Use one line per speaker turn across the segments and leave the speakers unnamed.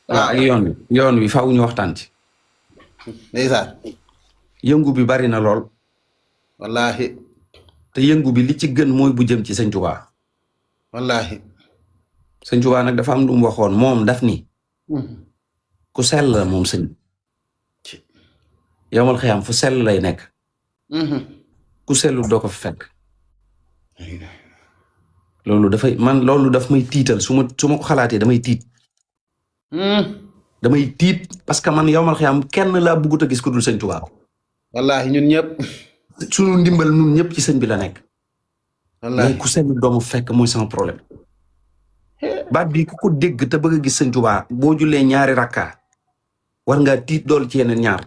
waaw ak yoon wi faaw ñu waxtaan ci.
ndeysaan.
yëngu bi bari na lool.
wallaahi.
te yëngu bi li ci gën mooy bu jëm ci sëñ Tuubaa.
wallaahi.
sëñ Tuubaa nag dafa am lu mu waxoon moom daf ni. ku sell la moom sëñ. yowmal xiyaam fu sell lay nekk. ku sellu doo ko fa fekk. loolu daf may tiital su ma ko xalaatee damay tiit. damay tiit parce que man yowmal xiyaam kenn laa bëggut a gis ku dul sëñ Tuubaa.
wallaahi ñun ñëpp.
sunu ndimbal ñun ñëpp ci sëñ bi la nekk.
wallaahi
ku sellu doomu fekk mooy sama problème. baat bii ku ko dégg te bëgg a gis sëñ Tuubaa boo jullee ñaari rakka war ngaa tiit dool ci yeneen ñaar.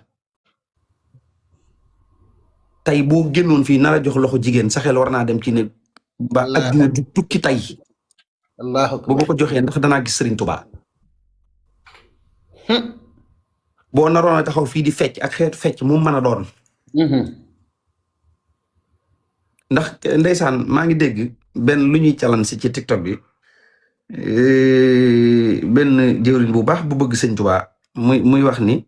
tey boo génnoon fii nar a jox loxo jigéen sa xel war naa dem ci ne. ba adduna du tukki tey. boo ko joxee ndax danaa gis Sëriñ Tuubaa. boo naroon a taxaw fii di fecc ak xeetu fecc mu mën a doon. ndax ndeysaan maa ngi dégg benn lu ñuy calan si ci TikTok bi benn jëwriñ bu baax bu bëgg Sëriñ Tuubaa muy wax ni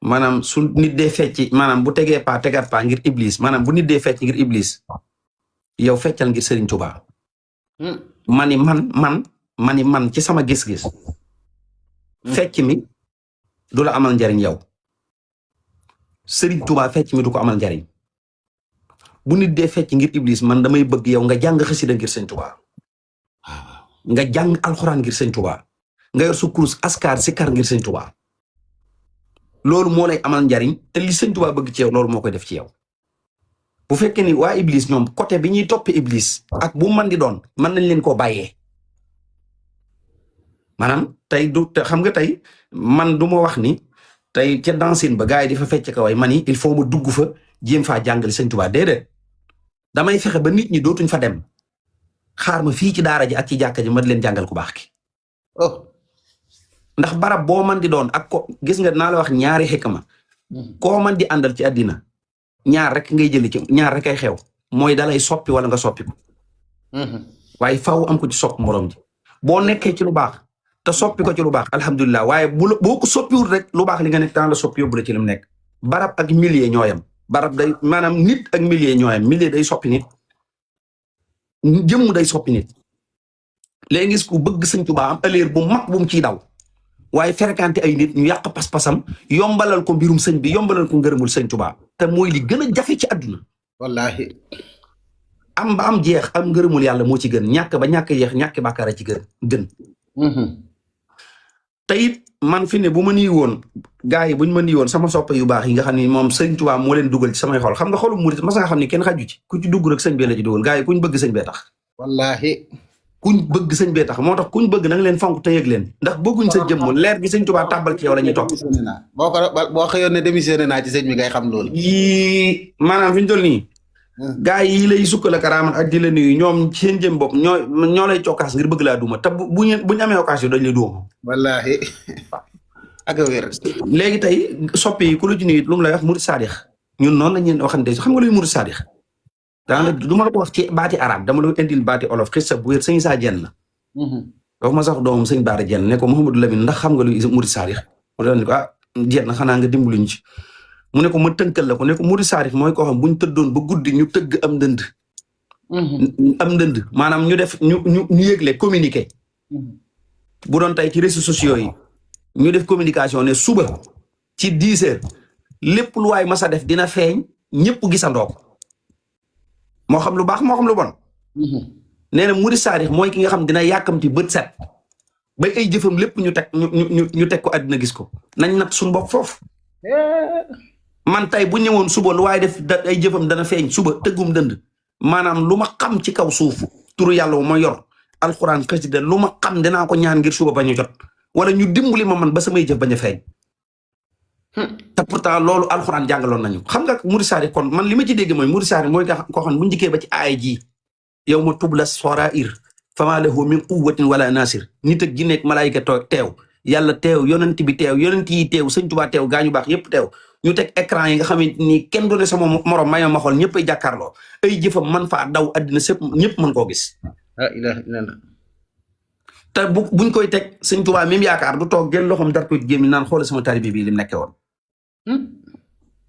maanaam su nit dee fecc maanaam bu tegee paa tegaat paa ngir iblis maanaam bu nit dee fecc ngir iblis yow feccal ngir Sëriñ Tuubaa. man ci sama gis-gis. fecc mi du la amal njariñ yow. Sëriñ Tuubaa fecc mi du ko amal njariñ. bu nit dee fecc ngir iblis man damay bëgg yow nga jàng xasida ngir Sëriñ Tuubaa. nga jàng alxuraan ngir Sëriñ Tuubaa. nga yor sa kurus askar sikar ngir Sëriñ Tuubaa. loolu moo lay amal njariñ te li Sëriñ Tuubaa bëgg ci yow loolu moo koy def ci yow. bu fekkee ni waa iblis ñoom côté bi ñuy toppee iblis ak bu man di doon mën nañ leen koo bàyyee. maanaam tey te xam nga tey man du ma wax ni tey ca dancine ba gars yi di fa fecc ka way man il faut ma dugg fa jéem faa jàngale Sëriñ Tuubaa déedéet damay fexe ba nit ñi dootuñ fa dem xaar ma fii ci daara ji ak ci jàkka ji ma di leen jàngal ku baax ki. ndax barab boo man di doon ak ko gis nga naa la wax ñaari xikma koo man di àndal ci àddina ñaar rek ngay jëli ci ñaar rek ay xew mooy dalay soppi wala nga soppi ko. waaye faaw am ko ci sopp morom ji boo nekkee ci lu baax te soppi ko ci lu baax alhamdulilah waaye boo ko soppiwul rek lu baax li nga nekk daan la soppi yóbbu la ci li mu nekk. barab ak millier ñooyam barab day maanaam nit ak millier ñooyam millier day soppi nit jëmm day soppi nit léegi gis ku bëgg Sëriñ Tuubaa am ëllëg bu mag bu mu ciy daw. waaye fréquenté ay nit ñu yàq pas-pasam yombalal ko mbirum sëñ bi yombalal ko ngërëmul Sëriñ Tuubaa te mooy li gën a jafe ci àdduna.
wallaahi.
am ba am jeex am ngërëmul yàlla moo ci gën ñàkk ba ñàkk jeex ñàkk bàkkaar a ci gën. te it man fi ne bu ma nii woon gars yi buñ ma nii woon sama soppe yu baax yi nga xam ni moom Sëriñ Tuubaa moo leen dugal ci samay xol xam nga xolu murit mas nga xam ni kenn xaju ci ku ci dugg rek sëñ bee la ci dugal gars yi kuñ bëgg sëñ bee tax.
wallaahi.
kuñ bëgg sëñ bee tax moo tax kuñ bëgg na nga leen fonk te yëg leen ndax bëgguñ sa jëmm leer gi Sëriñ Tuubaa tàbbal ci yow la ñuy topp.
boo xëyoon ne démissionné naa ci sëñ bi ngay xam loolu.
yii maanaam fi ñu toll nii. gaa yi lay sukkal ak raaman ak di la nuyu ñoom seen jëm bopp ñoo lay cokkaas ngir bëgg laa duma te bu ñu amee occasion dañ lay duma.
wallaahi. ak a wér.
léegi tey soppi yi ku la ci nuyu lu mu lay wax murid saadix ñun noonu lañ leen waxante xam nga luy murid saadix. daanaka du ma la ko wax ci baati arab dama la indil baati olof xissa bu wér sëñ saa jenn la. dafa ma sax doomam sëñ Baara jenn ne ko Mouhamadou Lamine ndax xam nga luy murid saadix mu daal ne ko jenn xanaa nga dimbaluñ ci. mu ne ko ma tënkal la ko ne ko murid saadix mooy koo xam bu ñu tëddoon ba guddi ñu tëgg am ndënd. maanaam ñu def ñu yëgle communiqué. bu doon tey ci réseaux sociaux yi ñu def communication ne suba ci 10 heures lépp lu waay mas a def dina feeñ ñëpp gisandoo ko moo xam lu baax moo xam lu bon. nee na murid saadix mooy ki nga xam dina yàkkamti bët set ba ay jëfam lépp ñu teg ko àddina gis ko nañ nat suñu bopp foofu. man tey bu ñëwoon suba lu waaye def ay jëfam dana feeñ suba tëggum dënd maanaam lu ma xam ci kaw suuf turu yàlla wu ma yor alxuraan xasida lu ma xam dinaa ko ñaan ngir suba bañ a jot wala ñu dimbali ma man ba samay jëf bañ a feeñ. te pourtant loolu alxuraan jàngaloon nañu xam nga murid saadix kon man li ma ci dégg mooy murid saadix mooy koo xam bu ñu njëkkee ba ci aay ji yow ma tubla sorair fama lahu min quwwatin wala nasir nit ak jinne ak malaayika teew yàlla teew yonent bi teew yonent yi teew Sëriñ Tuubaa teew gaañu baax yépp teew ñu teg écran yi nga xamante ni kenn du ne sama morom may ma xool ñëpp ay jàkkaarloo ay jëfam man faa daw àddina sëpp ñëpp mën koo gis.
la ilaha illallah.
te buñ koy teg sëñ Tuubaa même yaakaar du toog gën loxoom dar ko gémmi naan xoolal sama taalibe bii lim nekkee woon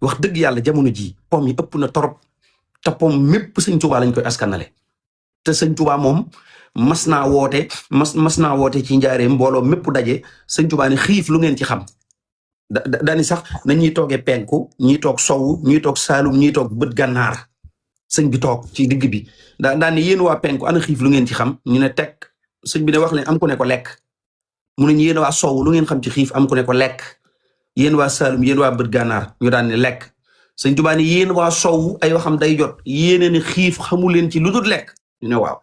wax dëgg yàlla jamono ji pom yi ëpp na torop te pom mépp sëñ Tuubaa lañ koy askanale te sëñ Tuubaa moom mas naa woote ci njaareem mbooloo mépp daje sëñ Tuubaa ne xiif lu ngeen ci xam daani sax na ñuy toogee penku ñuy toog sowu ñuy toog saalum ñuy toog bët gànnaar sëñ bi toog ci digg bi daan ne yéen waa penku ana xiif lu ngeen ci xam ñu ne teg sëñ bi ne wax leen am ku ne ko lekk mu ne yéen waa sowu lu ngeen xam ci xiif am ku ne ko lekk yéen waa saalum yéen waa bët gànnaar ñu daan ne lekk sëñ Tuubaa ne yéen waa sowu ay waxam day jot yéene ne xiif xamu leen ci lu dul lekk ñu ne waaw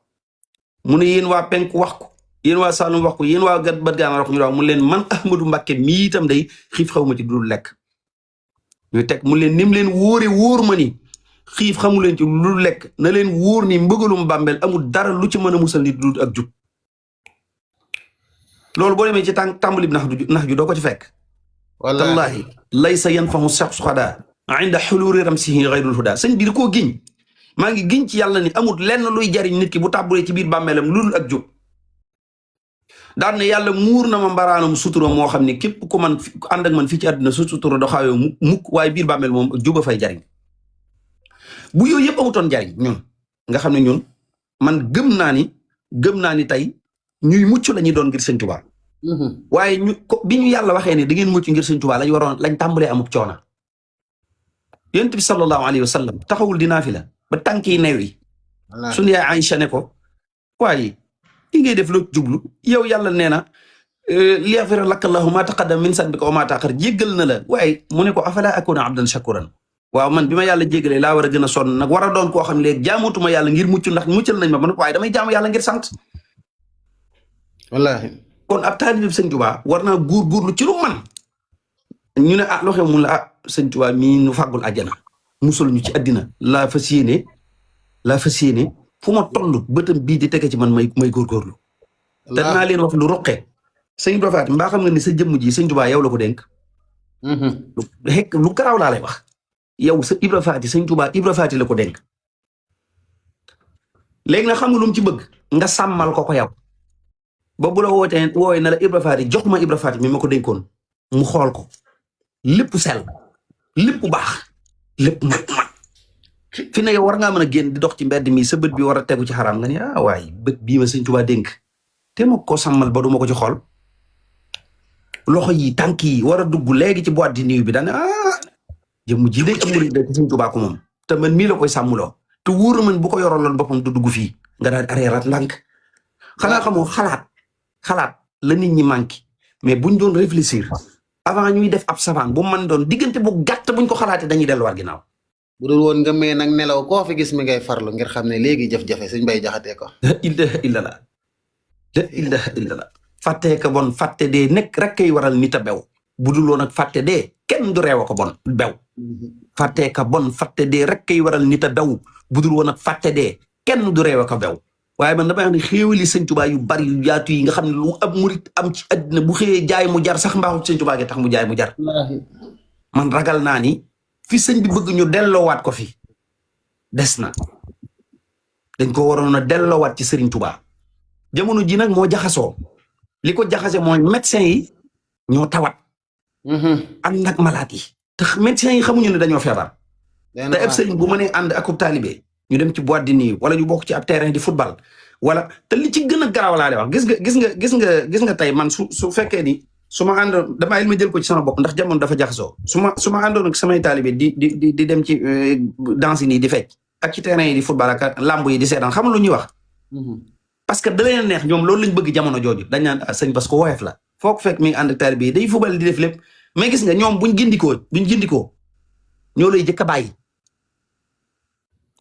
mu ne yéen waa penku wax ko yéen waa Saalum wax ko yéen waa bët gànnaar wax ko ñu wax mu leen man Ahmadou Mbacké mii itam day xiif xaw ma ci dul lekk ñu teg mu leen nim leen wóor ma ni xiif xamu leen ci lu lekk na leen wóor ni mbëgalum bàmbeel amul dara lu ci mën a musal nit du ak jub loolu boo demee ci tàmbali bi nax ju doo ko ci fekk wallaahi laysa yanfahu shakhsu xada inda xuluuri ramsihi gayrul huda sëñ bi di koo giñ maa ngi giñ ci yàlla ni amul lenn luy jariñ nit ki bu tàbbulee ci biir bàmmeelam lu dul ak jub daan ne yàlla muur na ma mbaraanam sutura moo xam ne képp ku man ànd ak man fii ci àdduna su sutura doxaayoo mukk waaye biir bàmmeel moom juba fay jariñ bu yooyu yëpp amutoon jariñ ñun nga xam ne ñun man gëm naa ni tey ñuy mucc la ñuy doon ngir sëñ Tuubaa waaye bi ñu yàlla waxee ne da ngeen mucc ngir sëñ Tuubaa lañ tàmbalee amuk coona yonent bi sallallahu alayhi wa sallam taxawul di naafila ba tànk yi neew yi suñu yaay Aïcha ne ko waaye li ngay def loo jublu yow yàlla nee na liyaghfira laka Allahu ma taqaddama min zanbika wa ma ta'akhkhar jéggal na la waaye mu ne ko afala akuna abdan shakuran waaw man bi ma yàlla jéggalee laa war a gën a sonn nag war a doon koo xam ne léegi jaamutuma yàlla ngir mucc ndax muccal nañ ma ba waaye damay jaamu yàlla ngir sant
wallaahi
kon ab taalibe bi sëñ Tuubaa war naa góorgóorlu ci lu man ñu ne loo xew mun la sëñ Tuubaa mii nu fàggul àjjana musul ñu ci àddina laa fas yéene fu ma toll bëtam bii di tege ci man may góorgóorlu te naa leen wax lu roqe sëñ Ibra Faati mbaa xam nga ni sa jëmm ji sëñ Tuubaa yow la ko dénk lu garaaw laa lay wax yow sa Ibra Faati sëñ Tuubaa Ibra Faati la ko dénk léegi nag xam nga lu mu ci bëgg nga sàmmal ko yow ba bu la woowee na la Ibra Faati jox ma Ibra Faati mi ma ko dénkoon mu xool ko lépp sell lépp baax lépp mat fi ne yow war ngaa mën a génn di dox ci mbedd mi sa bët bi war a tegu ci xaraam nga ni waay bët bii ma sëñ Tuubaa dénk te ma ko sàmmal ba du ma ko ci xool loxo yi tànk yi war a dugg léegi ci boîte di nuit bi daane jëmm ji day amul de sëñ Tuubaa ko moom te man mii la koy sàmmuloo te wóor man bu ko yoroloon boppam du dugg fii nga daal areerat ndànk xanaa xamoo xalaat la nit ñi manqué mais buñ doon réfléchir avant ñuy def ab savant bu man doon diggante bu gàtt buñ ko xalaatee dañuy delluwaat ginnaaw
bu dul woon nga mee nag nelaw koo fi gis mi ngay farlu ngir xam ne léegi jëf-jafe suñ bay jaxatee ko
la ilaha illallah fàttee ka bon fàtte dee nekk rek kay waral nit a bew bu dul woon ak fàtte dee kenn du reew a ko bon bew fàttee ka bon fàtte dee rek kay waral nit a bew bu dul woon ak fàtte dee kenn du reew a ko bew waaye man damay wax ne xéewali sëñ Tuubaa yu bari yu yaatu yi nga xam ne lu ab murit am ci àddina bu xëyee jaay mu jar sax mbaaxu sëñ Tuubaa gi tax mu jaay mu jar man ragal naa ni fi sëñ bi bëgg ñu delloowaat ko fi des na dañ ko waroon a delloowaat ci Sëriñ Tuubaa jamono ji nag moo jaxasoo li ko jaxase mooy médecin yi ñoo tawat ànd ak malaat yi te médecin yi xamuñu ne dañoo feebar te ab sëriñ bu mënee ànd akub taalibe ñu dem ci boîte de nuit wala ñu bokk ci ab terrain di football wala te li ci gën a garaaw laa lay wax gis nga tey man su fekkee ni su ma àndoon damaa ma jël ko ci sama bopp ndax jamono dafa jaxasoo su ma àndoon ak samay taalibe di dem ci danse yi di fecc ak ci terrain yi di football ak lamb yi di seetaan xam lu ñuy wax parce que da leen neex ñoom loolu lañ bëgg jamono jooju dañ naan sëñ parce que woyof la foo ko fekk mi ngi ànd ak taalibe yi day football di def lépp mais gis nga ñoom buñ gindikoo ñoo lay jëkk a bàyyi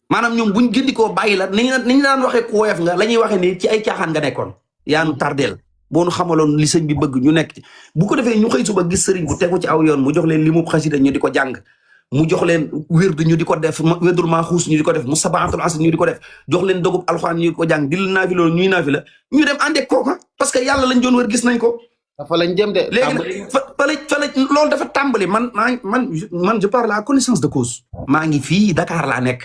maanaam ñoom buñ gindikoo bàyyi la ni ñu daan waxee ku woyof nga la ñuy waxee ni ci ay caaxaan nga nekkoon yaanu tardeel boo nu xamaloon li sëñ bi bëgg ñu nekk bu ko defee ñu xëy suba gis sëriñ bu tegu ci aw yoon mu jox leen li mu xasida ñu di ko jàng mu jox leen wérdu ñu di ko def wérdul maa xuus ñu di ko def mu sabaatul asr ñu di ko def jox leen dogub alxuraan ñu di ko jàng di la naafi loolu ñuy naafi la ñu dem àndeek kooka parce que yàlla lañ doon wër gis nañ ko
fa lañ jëm de
léegi nag fa la loolu dafa tàmbali man je parle à connaissance de cause maa ngi fii Dakar laa nekk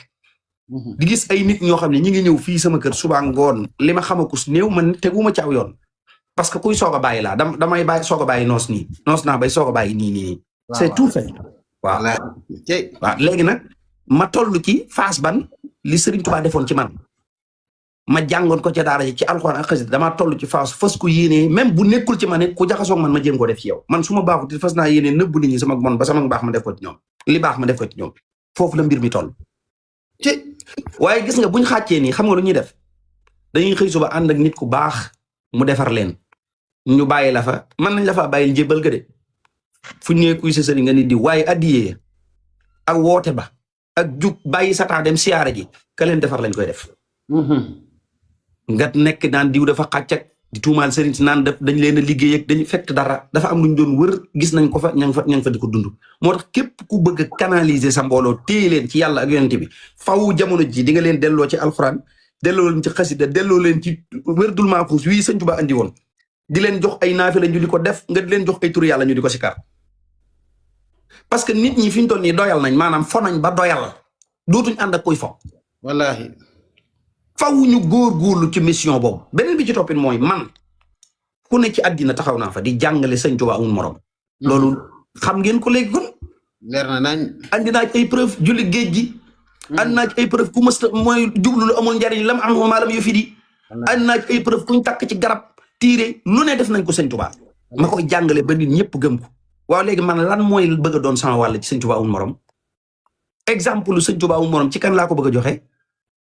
di gis ay nit ñoo xam ne ñi ngi ñëw fii sama kër suba ngoon li ma xamakus néew man teguma ci aw yoon parce que kuy soog a bàyyi laa damay bàyyi soog a bàyyi noos nii noos naa bay soog a bàyyi nii c'est tout fait waaw waaw léegi nag ma toll ci phase ban li Serigne Touba defoon ci man ma jàngoon ko ca daara ji ci alxuraan ak xasida damaa toll ci phase fas ko yéenee même bu nekkul ci man it ku jaxasoog man ma jéem ko def ci yow man su ma baaxut it fas naa yéenee nëbbu nit ñi sama bon ba sama baax ma def ko ci ñoom li baax ma def ko ci ñoom foofu la mbir mi toll waaye gis nga buñ xàccee nii xam nga lu ñuy def dañuy xëy suba ànd ak nit ku baax mu defar leen ñu bàyyi la fa mën nañ la fa bàyyil njébal ga de fu ñëwee kuy sa sëriñ nga nit di waaye addiyee ak woote ba ak jug bàyyi sa temps dem siyaare ji ka leen defar lañ koy def nga nekk naan diw dafa xàccak di tuumaal sëriñ si naan dañ leen a liggéey ak dañu fekk dara dafa am lu ñu doon wër gis nañ ko fa ña nga fa di ko dund moo tax képp ku bëgg a canaliser sa mbooloo téye leen ci yàlla ak yonent bi faw jamono ji di nga leen delloo ci alxuraan delloo leen ci xasida delloo leen ci wérdul maaxuus wii sëñ Tuubaa andi woon di leen jox ay naafila ñu di ko def nga di leen jox ay turu yàlla ñu di ko sikar parce que nit ñi fi ñu toll nii doyal nañ maanaam fo nañ ba doyal dootuñ ànd ak kuy fo
wallaahi
faw ñu góorgóorlu ci mission boobu beneen bi ci toppin mooy man ku ne ci àddina taxaw naa fa di jàngale sëñ Tuubaa amul morom loolu xam ngeen ko léegi kon
leer na nañ
andi naa ci ay preuve julli géej gi andi naa ci ay preuve ku mësta mooy jublu lu amul njariñ lam am maalam yu fi di andi naa ci ay preuve kuñ takk ci garab tiire lu ne def nañ ko sëñ Tuubaa ma koy jàngale ba nit ñëpp gëm ko waaw léegi man lan mooy bëgg a doon sama wàll ci sëñ Tuubaa amul morom exemple sëñ Tuubaa amul morom ci kan laa ko bëgg a joxe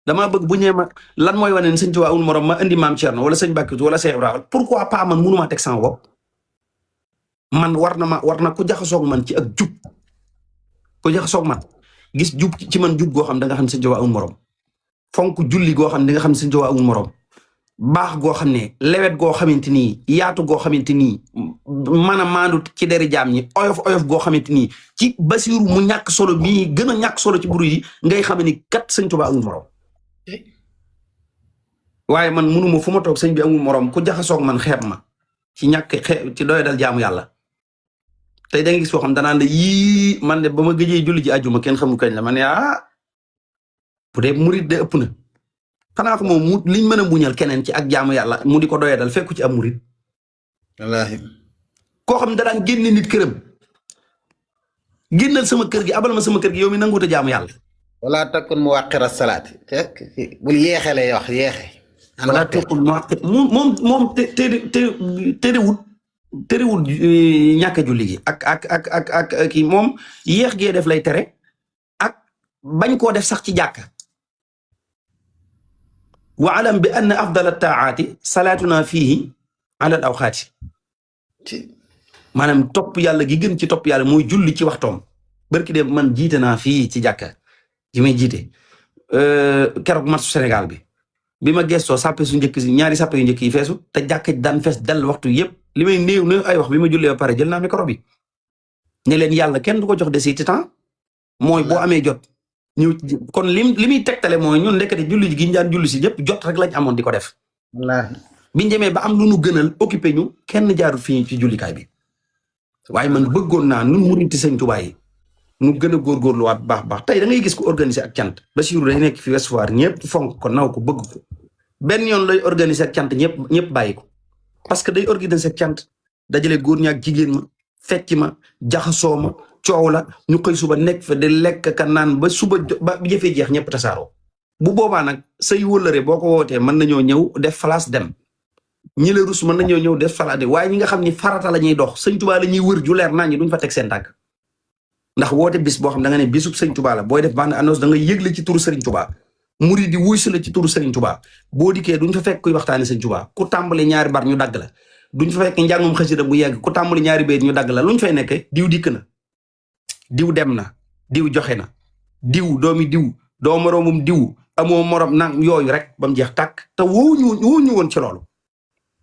damaa bëgg bu ñëwee ma lan mooy wane ne sëñ Tuubaa amul morom ma indi maam Thierno wala sëñ Bakkatu wala Cheikh Ibrahima pourquoi pas man mënumaa teg sama bopp man war na ku jaxasoog man ci ak jub ku jaxasoog man gis jub ci man jub goo xam da nga xam ne sëñ Tuubaa amul morom fonk julli goo xam ne da nga xam ne sëñ Tuubaa amul morom baax goo xam ne lewet goo xamante ni yaatu goo xamante ni mën a maandu ci deri jaam ñi oyof goo xamante ni ci Basiiru mu ñàkk solo bii gën a ñàkk solo ci buru yi ngay xam ni kat sëñ Tuubaa amul morom waaye man mënuma fu ma toog sëñ bi amul morom ku jaxasoog man xeeb ma ci ñàkk ci doy dal jaamu yàlla tey da nga gis koo xam danaan la yii man de ba ma gëjee julli ji àjjuma kenn xamul kañ la ma ne bu dee murit de ëpp na xanaa ko moom liñ mën a muñal keneen ci ak jaamu yàlla mu di ko doyadal fekku ci am murit
wallaahi
koo xam ne da daan génne nit këram génnal sama kër gi abal ma sama kër gi yow mi nanguut a jaamu yàlla
wala takkun mu wàqira salaat bul yeexe lay wax yeexe
wala takkun mu wàqir moom terewut ñàkk a julli gi ak kii moom yéex gee def lay tere ak bañ koo def sax ci jàkka wa alam bi anna afdal taaati salaatuna fiihi ala al awxaati maanaam topp yàlla gi gën ci topp yàlla mooy julli ci waxtoom barki de man jiite naa fii ci jàkka ji may jiite keroog match Sénégal bi ma gestoo sàppe su njëkk si ñaari sàppe yu njëkk yi feesu te jàkka daan fees dal waxtu yëpp li may néew ay wax bi ma jullee ba pare jël naa micro bi ne leen yàlla kenn du ko jox des ci temps mooy boo amee jot ñu kon li muy tegtale mooy ñun ndekete julli gi ñu daan julli si yëpp jot rek lañ amoon di ko def.
wallaahi
biñ demee ba am lu nu gënal occupé ñu kenn jaarul fii ci jullikaay bi waaye man bëggoon naa nun murinti sëñ Tuubaa yi nu gën a góorgóorluwaat baax tey da ngay gis ko organiser ak cant Basiiru day nekk fi Ouest Foire ñëpp fonk ko naw ko bëgg ko benn yoon lay organiser ak cant ñëpp bàyyi ko parce que day organiser ak cant dajale góor ñi ak jigéen ma fecc ma jaxasoo ma coow la ñu xëy suba nekk fa di lekk ka naan ba suba ba jëfee jeex ñëpp tasaaroo bu boobaa nag say wëllëre boo ko wootee mën nañoo ñëw def falaas dem ñi la rus mën nañoo ñëw def falaas dem waaye ñi nga xam ni farata la ñuy dox sëñ Tuubaa la ñuy wër ju leer naa ñi duñ fa teg seen tànk ndax woote bis boo xam da nga ne bisub sëñ Tuubaa la booy def bande annonce da nga yëgle ci turu sëriñ Tuubaa murid di wuy si la ci turu sëriñ Tuubaa boo dikkee duñ fa fekk kuy waxtaane sëñ Tuubaa ku tàmbali ñaari bar ñu dagg la duñ fa fekk njàngum xasida bu yegg ku tàmbali ñaari bayit ñu dagg la luñ fay nekke diw dikk na diw dem na diw joxe na diw doomi diw doo moroomum diw amoo morom nag yooyu rek ba mu jeex tàkk te woo ñu woon ci loolu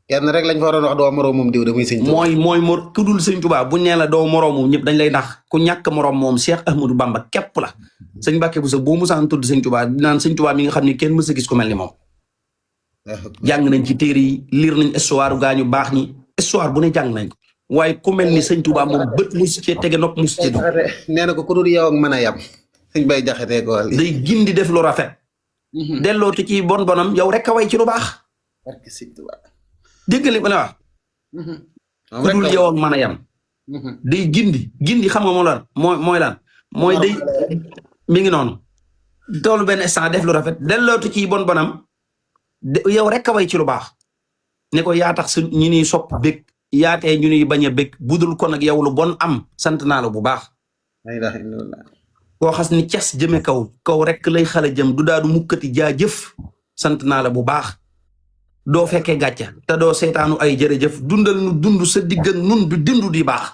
kenn rek lañ fa waroon wax doo moroomum diw damay sëñ Tuubaa
mooy ku dul sëñ Tuubaa bu nee la doo moroomum ñëpp dañ lay nax ku ñàkk moroom moom Cheikh Ahmadou Bamba képp la sëñ Mbàkke Buso boo musaan tudd sëñ Tuubaa dinaan sëñ Tuubaa mi nga xam ne kenn mës a gis ku mel ni moom jàng nañ ci téere yi liir nañ histoire gaañu baax ñi histoire bu ne jàng nañ ko waaye ku mel ni sëñ Tuubaa moom bët musu cee tege nopp musu cee dugg
nee na ko ku dul yow ak mën a yam sëñ Bay Jaxate ko
day gindi def lu rafet delloo te ci bonam yow rek a way ci lu baax dégg li ma la wax
moom
ku
rek
dul
la
yow ak mën a yam day gindi xam nga mooy lan mooy day mi ngi noonu toolu benn instant def lu rafet dellootu ci bon bonam yow rek a way ci lu baax ne ko yaa tax su ñu ni sopp bég yaatee ñu ni bañ a bég budul ko nag yow lu bon am sant naa la bu baax
la ilaha illallah
koo xas ni cas jëme kaw rek lay xale jëm du daadu mukkati jaajëf sant naa la bu baax doo fekkee gàcca te doo seetaanu ay jërëjëf dundal nu dund sa digg ak nun du dindu di baax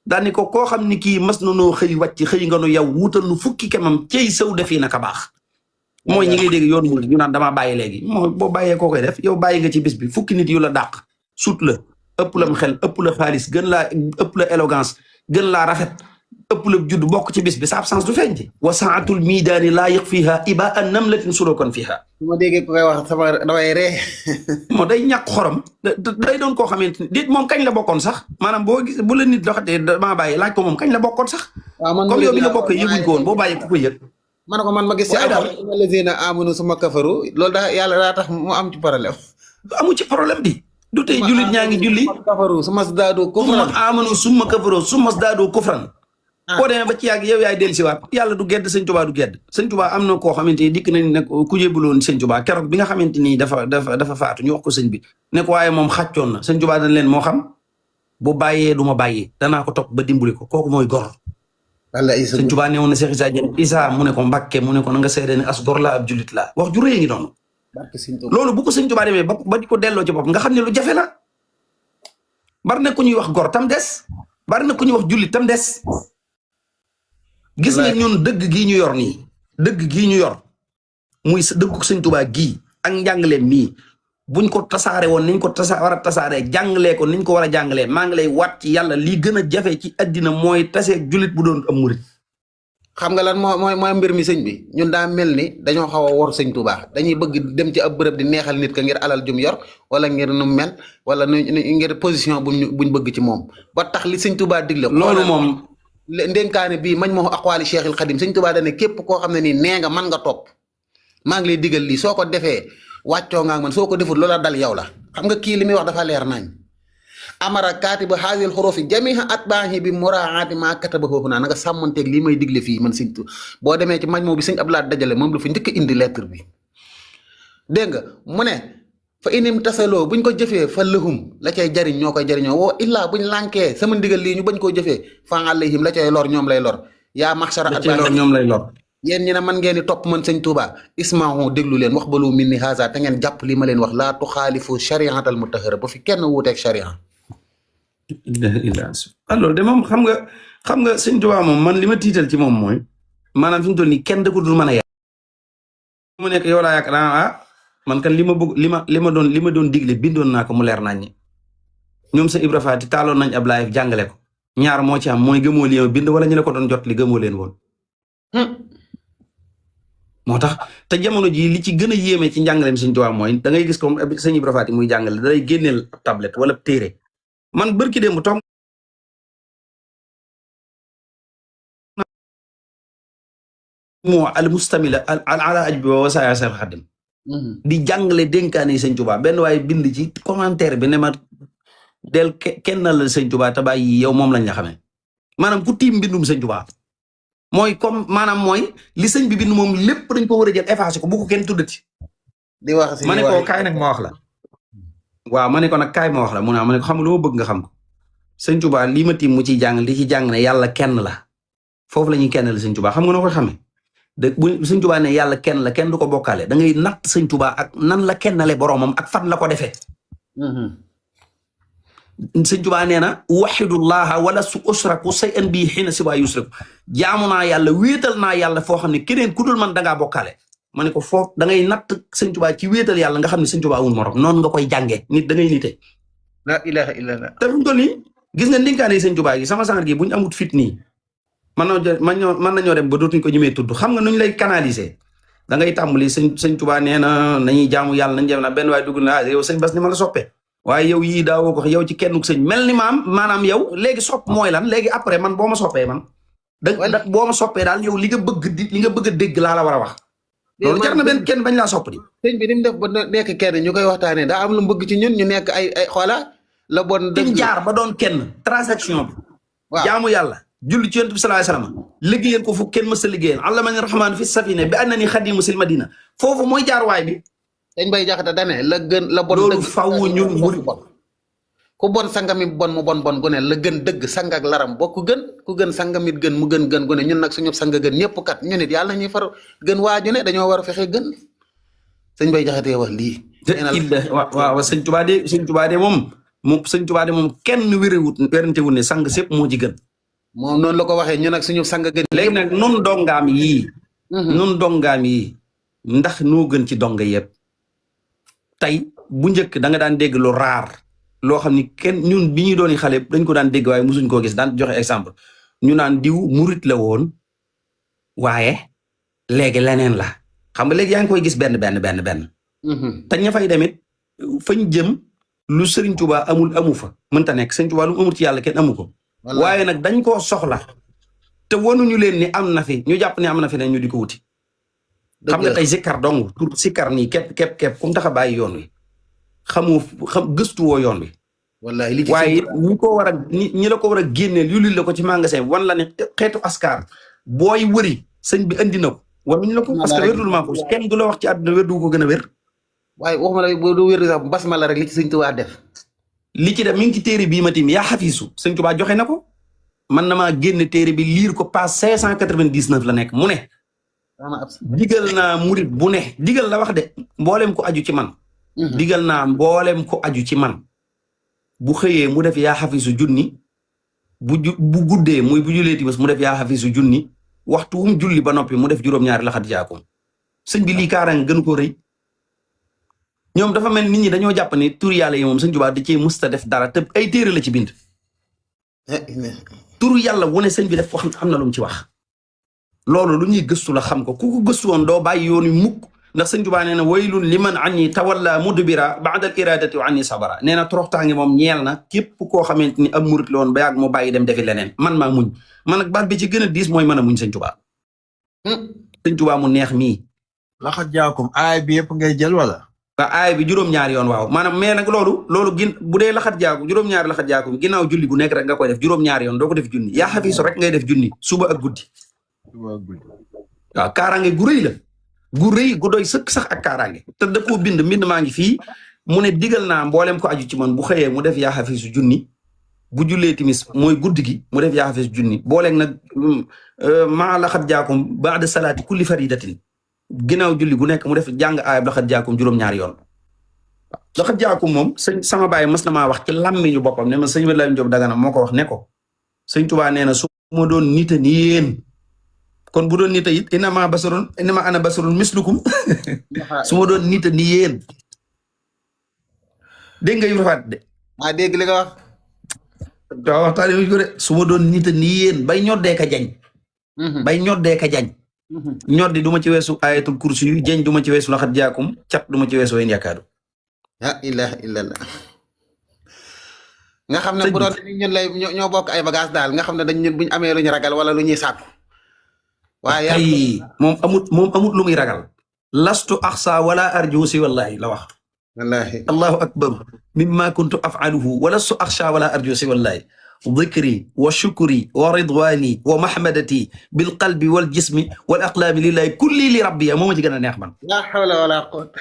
daani ko koo xam ni kii mas na noo xëy wàcc xëy nga nu yow wutal nu fukki kemam cey sëw defi naka baax mooy ñi ngay dégg yoon mu ñu naan damaa bàyyi léegi mooy boo bàyyee koo koy def yow bàyyi nga ci bis bi fukki nit yu la dàq sut la ëpp la xel ëpp la xaalis gën laa ëpp la élégance gën laa rafet ëpp la judd bokk ci bis bi sa absence du feeñ ci wa saatul miidaani laa yëg fiiha iba an namlatin sulokan fiiha
su ma déggee ko koy wax sama damay ree
moo day ñàkk xorom day doon koo xamante ni dit moom kañ la bokkoon sax maanaam boo gis bu la nit doxatee damaa bàyyi laaj ko moom kañ la bokkoon sax comme yow bi nga bokk yëguñ ko woon boo bàyyi ku ko yëg
ma ne ko man ma gis ci alxuraan lazina amanu suma kafaru loolu daa yàlla daa tax mu am ci problème
amu ci problème bi du tey jullit ñaa ngi julli
kafaru suma daadu kufran
summa amanu summa kafaru summa daadu kufran boo demee ba ci yàgg yow yaay dellusiwaat yàlla du gedd sëñ Tuubaa du gedd sëñ Tuubaa am na koo xamante ni dikk nañ ne ku jébaloon sëñ Tuubaa keroog bi nga xamante ni dafa faatu ñu wax ko sëñ bi ne ko waaye moom xàccoon na sëñ Tuubaa dañ leen moo xam bu bàyyee du ma bàyyi danaa ko topp ba dimbali ko kooku mooy gor sëñ Tuubaa newoon na Cheikh Issa Diène Issa mu ne ko Mbàkke mu ne ko na nga seede ne as gor laa ab julit laa wax ju rëy ngi noonu loolu bu ko sëñ Tuubaa demee ba di ko delloo ci bopp nga xam ne lu jafe la bari na ku ñuy wax gor tam des bari na ku ñuy wax jullit tam des gis nga ñun dëgg gii ñu yor nii dëgg gii ñu yor muy dëggu sëñ Tuubaa gii ak njàngaleem mii buñ ko tasaare woon niñ ko war a tasaaree jàngalee ko niñ ko war a jàngalee maa ngi lay waat ci yàlla lii gën a jafe ci addina mooy taseeg jullit bu doon am murit
xam nga lan mooy mbir mi sëñ bi ñun daa mel ni dañoo xaw a wor sëñ Tuubaa dañuy bëgg dem ci ab bërëb di neexal nit ka ngir alal jum yor wala ngir nu mel wala ngir position buñ bëgg ci moom ba tax li sëñ Tuubaa digle
loolu moom
ndénkaane bii mañ moo aqwaali Cheikhul Xadim sëñ Tuubaa dane képp koo xam ne nii nee nga man nga topp maa ngi lay digal lii soo ko defee wàccoo nga man soo ko deful loola dal yow la xam nga kii li muy wax dafa leer nañ amara kaatiba haazihil xuruufi jamii'a atbaa'ihi bi muraaati maa kataba foofu naa na nga sàmmanteeg lii may digle fii man sëñ boo demee ci mañ moo bi sëñ Abdoulaye dajale moom la fa njëkk indi lettre bi dégg nga mu ne fa inim tasaloo buñ ko jëfee fa lahum la cay jariñ ñoo koy jariñoo woo illaa buñ lànkee sama ndigal lii ñu bañ koo jëfee fa alayhim la cay lor ñoom lay lor yaa maxsara atbaa'i
ñoom lay lor
yéen ñi ne man ngeen di topp man sëñ Tuubaa isma'u déglu leen wax balu minni haza te ngeen jàpp li ma leen wax laa tuxaalifu shariatal mutahhara ba fi kenn wuuteeg sharia
loolu de moom xam nga sëñ Tuubaa moom man li ma tiital ci moom mooy maanaam fi mu toll nii kenn da ko dul mën a yàq mu nekk yow laa yaakaar man kan li ma bëgg li ma doon digle bindoon naa ko mu leer nañ ni ñoom sa Ibra Faati taaloon nañ ab live jàngale ko ñaar moo ci am mooy gëmoo li bind wala ñu la ko doon jot li gëmoo leen woon moo tax te jamono ji li ci gën a yéeme ci njàngaleem sëñ Tuubaa mooy da ngay gis comme sëñ Ibra Faati muy jàngale da lay génneel tablette wala téere man bërki démb toog moo al mustamila ala ajbi wa wasaaya sal xadim di jàngale dénkaane yi sëñ Tuubaa benn waaye bind ci commentaire bi ne ma del kennal la sëñ Tuubaa te bàyyi yow moom lañ la xamee maanaam ku tiim mbindum sëñ Tuubaa mooy comme maanaam mooy li sëñ bi bind moom lépp dañ ko war a jël effacé ko bu ko kenn tuddati
di wax si
ma ne ko kaay nag ma wax la waaw ma ne ko nag kaay ma wax la mu ne ma ne ko xam lu ma bëgg nga xam ko sëñ Tuubaa lii ma tiim mu ciy jàng di ci jàng ne yàlla kenn la foofu la ñuy kennal sëñ Tuubaa xam nga noo ko xamee de bu sëñ Tuubaa ne yàlla kenn la kenn du ko bokkaale da ngay natt sëñ Tuubaa ak nan la kennale boroomam ak fan la ko defee sëñ Tuubaa nee na waxidullaha wala su usraku shay'an bi xiina si waa yusraku jaamu naa yàlla wéetal naa yàlla foo xam ne keneen ku dul man dangaa bokkaale ma ne ko foofu da ngay natt sëñ Tuubaa ci wéetal yàlla nga xam ne sëñ Tuubaa amul morom noonu nga koy jàngee nit da ngay nite
la ilaha illallah
te fu mu toll nii gis nga ndénkaane sëñ Tuubaa gi sama sangar gi bu ñu amut fit nii mën nañoo dem ba dootuñ ko ñemee tudd xam nga nuñ lay canaliser da ngay tàmbali sëñ Tuubaa nee na nañuy jaamu yàlla nañ jëm na benn waaye dugg na yow sëñ Bass ni ma la soppee waaye yow yii daawoo ko yow ci kenn sëñ mel ni maanaam yow léegi sopp mooy lan léegi après man boo ma soppee man da boo ma soppee daal yow li nga bëgg a dégg laa la war a wax loolu jar na benn kenn bañ laa sopp di
sëñ bi ni mu def ba nekk kenn ñu koy waxtaanee daa am lu mu bëgg ci ñun ñu nekk ay xoola la bon
tim
dëgg
jaar ba doon kenn transaction bi
waaw
jaamu yàlla julli ci yonent bi sallallahu alayhi wasallam liggéeyal ko fu kenn mës a liggéeyal allamani rahmaan fi safina bi annani xadimu sil madina foofu mooy jaar waay bi
dañ bay jaxate dane la gën la bon
loolu
dëgg
faw ñun muri
ku bon sangami bon mu bon gu ne la gën dëgg sang ak laram bokk gën ku gën sangamit gën mu gën gu ne ñun nag suñu sang gën ñëpp kat ñu nit yàlla ñuy far gën waaju ne dañoo war a fexe gën sëñ bay jaxatee wax lii
waaw sëñ Tuubaa de moom kenn werante wut ne sang sépp moo ci gën
moom noonu la ko waxee ñun nag suñu sang gën
léegi nag nun dongaam yii ndax noo gën ci donga yëpp tey bu njëkk da nga daan dégg lu raar loo xam ni kenn ñun bi ñuy dooni xale dañ ko daan dégg waaye musuñ koo gis daan joxe exemple ñu naan diw murit la woon waaye léegi leneen la xam nga léegi yaa ngi koy gis benn te ña fay demit fañ jëm lu Sëriñ Tuubaa amu fa mënta nekk Sëriñ Tuubaa lu mu amul ci yàlla kenn amu ko waaye nag dañ koo soxla te wanuñu leen ni am na fi ñu jàpp ne am na fi ne ñu di ko wuti xam nga tey sikkar dong pour sikkar nii képp kum tax a bàyyi yoon wi xam gëstuwoo yoon wi
wallahi
waaye ñi ko war a ñi la ko war a génneel yulil la ko ci magasin wan la ne xeetu askar booy wëri sëñ bi andi na ko wanuñu la ko parce que wérdul maaxuus kenn du la wax ci àdduna wérdu ko gën a wér
waaye waxuma la boo du wér sax basma la rek li ci sëñ Tuubaa def
li ci def mi ngi ci téere bii ma tim yaa xafiisu sëñ Tuubaa joxe na ko man na maa génne téere bi liir ko page 599 la nekk mu ne digal naa murit bu ne digal la wax de mboolem ko aju ci man digal naa mboolem ko aju ci man bu xëyee mu def yaa xafiisu junni bu guddee muy bu julee timis mu def yaa xafiisu junni waxtu wum julli ba noppi mu def juróom-ñaari laxat jaakum sëñ bi lii kaaraan gënu ko rëy ñoom dafa mel nit ñi dañoo jàpp ni tur yàlla yi moom sëñ Tuubaa da cee musta def dara te ay téere la ci bind turu yàlla wu ne sëñ bi def ko xam na lu mu ci wax loolu lu ñuy gëstu la xam ko ku ko gëstu woon doo bàyyi yoon wi mukk ndax sëñ Tuubaa nee na waylun liman anni tawalla mudbira ba'da al iradati wa anni sabara nee na toroxtaange moom ñeel na képp koo xamante ni am murit la woon ba yàgg mu bàyyi dem defi leneen man maa muñ man nag baat bi ci gën a diis mooy mën a muñ sëñ Tuubaa sëñ Tuubaa mu neex mii
laxat jaakum aay bi yëpp ngay jël wala
waaw aay bi juróom-ñaari yoon waaw maanaam mais nag loolu bu dee laxat jaakum juróom-ñaari laxat jaakum ginnaaw julli gu nekk rek nga koy def juróom-ñaari yoon doo ko def junni yaa xafiisu rek ngay def junni suba ak guddi waaw kaaraange gu rëy la gu rëy gu doy sëkk sax ak kaaraange te da koo mbind maa ngi fii mu ne digal naa mboolem ko aju ci man bu xëyee mu def yaa xafiisu junni bu jullee timis mooy guddi gi mu def yaa xafiisu junni booleeg nag maa laxat jaakum ba'da salaati kulli faridatin ginnaaw julli gu nekk mu def jàng aayab laxat jaakum juróom-ñaari yoon laxat jaakum moom sëñ sama baay mas na maa wax ci làmmiñu boppam ne ma sëñ Lamin Jóob Dagana moo ko wax ne ko sëñ Tuubaa nee na su ma doon nita ni yéen kon bu doon nita it innama ana basarun mislukum su ma doon nita ni yéen dégg nga yu rafaat de
dégg li nga wax
waaw waxtaane wuñ ko de su ma doon nita ni yéen bay ñoddee ka jañ ñoddi du ma ci weesu ayatul kursi yu jeñ du ma ci weesu laxat jaakum cat du ma ci weesu wayn yaakaadu
la ilaha illallah nga xam ne bu doon ñun lay ñoo bokk ay bagage daal nga xam ne dañ ñun buñ amee lu ñu ragal wala lu ñuy sàkku waaye
ay moom amut lu muy ragal lastu axsa wala arju si wallahi la wax
wallahi
allahu akbar mimma kuntu af'aluhu wa lastu axsha wala arju si wallahi ذكري وشكري ورضواني ومحمدتي بالقلب والجسم والأقلام لله كل لربي مو ما جينا نيخ من
لا حول ولا قوة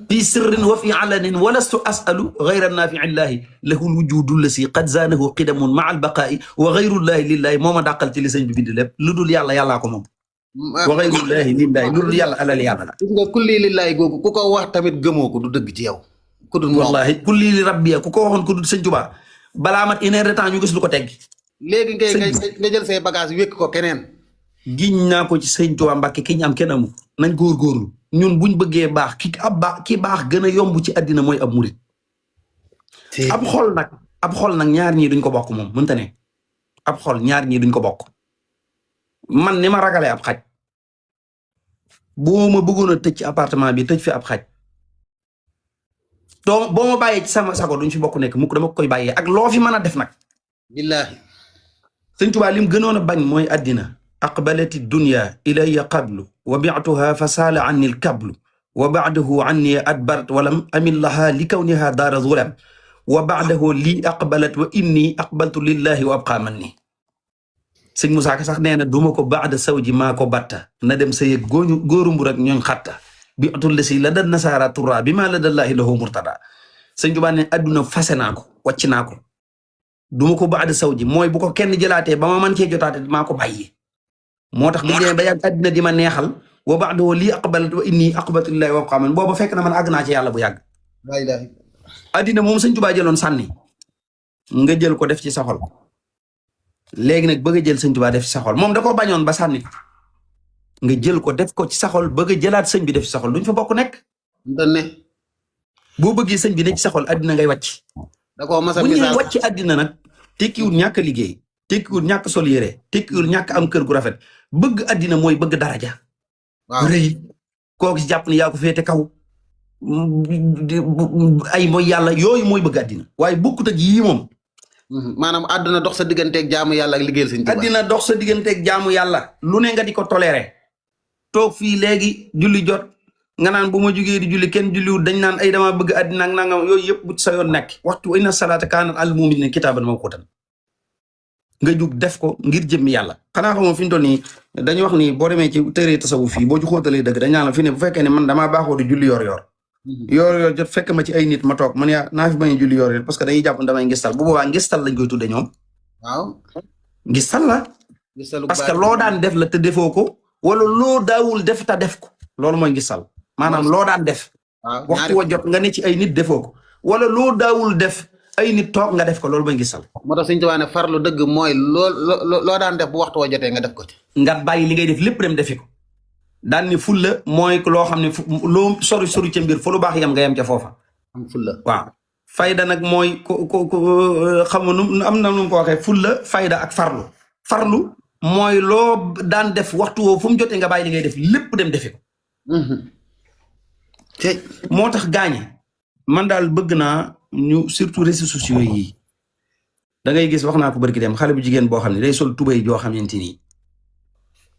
في سر وفي علن ولست أسأل غير النافع الله له الوجود الذي قد زانه قدم مع البقاء وغير الله لله مو ما داقلت لي سيغ بي لب لودول يالا يالا كو موم وغير الله لله لودول يالا على يالا
كل لله غوغو كوكو واخ تاميت گمoko du deug ci yow kudul
والله كل لربي كوكو waxon kudul seigne touba balaa mat une heure de temps ñu gis lu ko teggi
léegi nga jël say bagage wékk ko keneen
giñ naa ko ci sëñ Tuubaa Mbàkke ki ñu am kenn amu nañ góorgóorlu ñun buñ bëggee baax ki baax gën a yomb ci àddina mooy ab murit ab xol nag ñaar ñii duñ ko bokk moom mënta ne ab xol ñaar ñii duñ ko bokk man ni ma ragalee ab xaj boo ma bëggoon a tëj ci appartement bi tëj fi ab xaj donc boo ma bàyyee ci sama sago duñ fi bokk nekk mukk dama koy bàyyee ak loo fi mën a def nag
billahi
sëñ Tuubaa lim gënoon a bañ mooy àddina aqbalati dunya ilayya qablu wa bi'tuha fa saala anni al kablu wa ba'dahu anni adbart walam amil laha li kawniha daara zulam wa ba'dahu lii aqbalat wa inni aqbaltu lillahi wa abqa man ni sëñ Moussa Ka sax nee na duma ko ba'da sawji maa ko batta na dem sa yëg góoru mbur ak ñooñ xatta bi atul la si la da nasaara turra bi maa la dallahi lahu murtada sëñ Tuubaa ne adduna fase naa ko wàcc naa ko duma ko ba'da sawji mooy bu ko kenn jëlaatee ba ma mën cee jotaate maa ko bàyyi moo tax bu ñu ba yàgg addina di ma neexal wa ba'dahu lii aqbalat wa inni aqbaltu lillahi wa abqa man booba fekk na man àgg naa ci yàlla bu yàgg addina moom sëñ Tuubaa jëloon sànni nga jël ko def ci sa xol léegi nag bëgg a jël sëñ Tuubaa def ci sa xol moom da ko bañoon ba sànni nga jël ko def ko ci sa xol bëgg a jëlaat sëñ bi def ci sa xol duñ fa bokk nekk. boo bëggee sëñ bi ne ci sa xol addina ngay wàcc.
da koo mas a
bu ñuy wàcc addina nag tekkiwul ñàkk a liggéey tekkiwul ñàkk sol yére tekkiwul ñàkk am kër gu rafet bëgg addina mooy bëgg daraja.
waaw
rëy kooku si jàpp ne yaa ko féete kaw. ay mooy yàlla yooyu mooy bëgg addina waaye bokkut ak yii moom.
maanaam àdduna dox sa digganteeg jaamu yàlla ak liggéeyal sëñ Tuubaa.
addina dox sa digganteeg jaamu yàlla lu ne nga di ko toléré. toog fii léegi julli jot nga naan bu ma jugee di julli kenn julliwul dañ naan ay dama bëgg addina ak nangam yooyu yëpp bu sa yoon nekk waxtu inna salaata kaanat alal mu'miniina kitaaban mawquutan nga jug def ko ngir jëmmi yàlla. xanaa xamoo fi ñu toll nii dañuy wax ni boo demee ci téere tasawuf fii boo ci xóotalee dëgg dañ naan la fi ne bu fekkee ne man damaa baaxoo di julli yor-yor. yor-yor jot fekk ma ci ay nit ma toog man yaa naa fi bañ a julli yor-yor parce que dañuy jàpp damay ngistal bu boobaa ngistal lañ koy tudde ñoom.
waaw.
ngistal la. parce que loo daan def la te defoo ko. wala loo daawul def ta def ko loolu mooy ngistal maanaam loo daan def. waxtu wa jot nga ne ci ay nit defoo ko. wala loo daawul def ay nit toog nga def ko loolu mooy ngistal.
moo tax Sëñ Tuubaa ne farlu dëgg mooy loo daan def bu waxtu wa jotee nga def ko ci.
nga bàyyi li ngay def lépp dem defi ko. daan ni fulla mooy loo xam ne loo sori ca mbir fa lu baax yam nga yam ca foofa.
am fulla
waaw. fayda nag mooy xam nga nu am na nu mu ko waxee fulla fayda ak farlu. farlu mooy loo daan def waxtu woo fu mu jotee nga bàyyi li ngay def lépp dem defi ko. moo tax gaañe man daal bëgg naa ñu surtout réseaux sociaux yi da ngay gis wax naa ko barki dem xale bu jigéen boo xam ne day sol tubéy joo xamante ni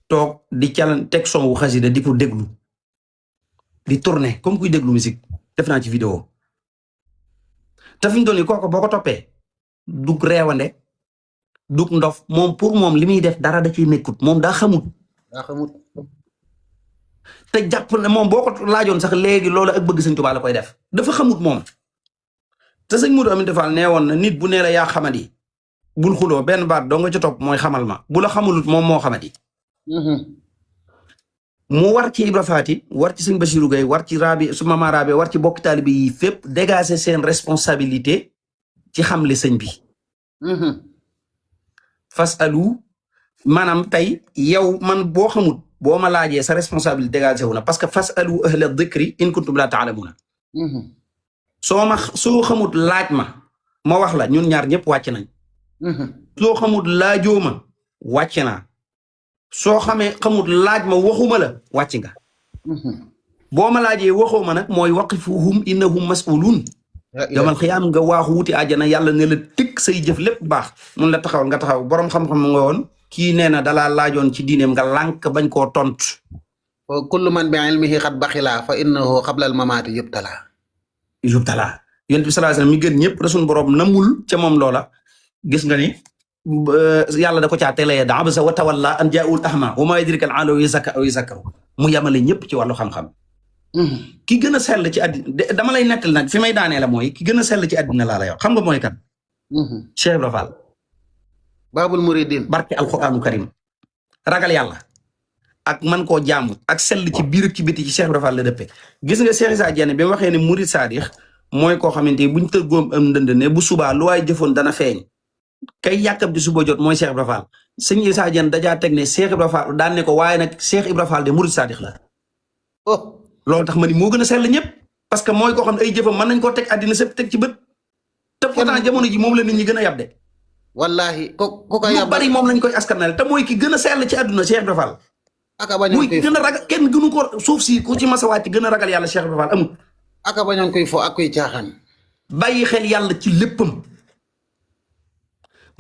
toog di calan teg son wu xasida di ko déglu di tourner comme kuy déglu musique def naa ci vidéo te fi ñu doon kooku boo ko toppee dug reewande dug ndof moom pour moom li muy def dara da ciy nekkut moom daa xamut. te jàpp ne moom boo ko laajoon sax léegi loolu ak bëgg sëñ Tuubaa la koy def dafa xamut moom. te sëñ Modou Aminta Fall nee woon na nit bu nee la yaa xamadi bul xuloo benn baat doo nga ca topp mooy xamal ma bu la xamalut moom moo xamadi. mu war ci Ibra Faati war ci sëñ Bachirou Gueye war ci Rabi su Mama Rabi war ci bokk taalibe yi fépp dégager seen responsabilité ci xamle sëñ bi. fasalu maanaam tey yow man boo xamut boo ma laajee sa responsabilité dégager wu na parce que fasalu ahla dhikri in kuntum la ta'lamuna. soo xamut laaj ma wax la ñun ñaar ñëpp wàcc nañ. soo xamut laajoo ma wàcc naa. soo xamut laaj ma waxuma la wàcc nga. boo ma laajee waxoo ma nag mooy waqifuhum innahum mas'ulun. yomal xiyaam nga waaxu wuti àjjana yàlla ne la tikk say jëf lépp baax mun la taxawal nga taxaw borom xam-xam nga woon kii nee na dalaa laajoon ci diineem nga lànk bañ koo tontu.
kullu man bi ilmihi xat baxila fa innahu qabla al mamaati yubtala.
Yonent bi sallallahu alayhi wasallam mi gën ñëpp rasul borom namul ca moom loola gis nga ni. yàlla da ko caa teelee da abasa wa tawalla an jaa'ul ahma wa ma yadrika al-aala yazakka aw yazakkaru mu yamale ñëpp ci wàllu xam-xam. ki gën a sell ci àddina dama lay nettal nag fi may daanee la mooy ki gën a sell ci àddina laa la yow xam nga mooy kan. Cheikh Ibra Fall.
Baabul Muridin.
barke alquraanu karim ragal yàlla ak man koo jaamu ak sell ci biir ak ci biti ci Cheikh Ibra Fall la dëppee. gis nga Cheikh Issa Diène bi ma waxee ne murid saadix mooy koo xamante ni buñ tëggoom am ndënd ne bu subaa lu waay jëfoon dana feeñ. kay yàkkam di suba jot mooy Cheikh Ibra Fall sëñ Issa Diène dajaa teg ne Cheikh Ibra Fall daan ne ko waaye nag Cheikh Ibra Fall de murid saadix la. loolu tax ma ni moo gën a sell ñëpp parce que mooy koo xam ne ay jëfam mën nañ koo teg àddina sëpp teg ci bët. te pourtant jamono ji moom la nit ñi gën a yab de.
wallahi ko koy yab
bari moom lañ koy askanale te mooy ki gën a sell ci àdduna Cheikh Ibra Fall.
aka bañoon
muy gën a ragal kenn gënu ko suuf si ku ci masa wàcc gën a ragal yàlla Cheikh Ibra Fall amul.
aka bañoon koy fo ak koy caaxaan.
bàyyi xel yàlla ci léppam.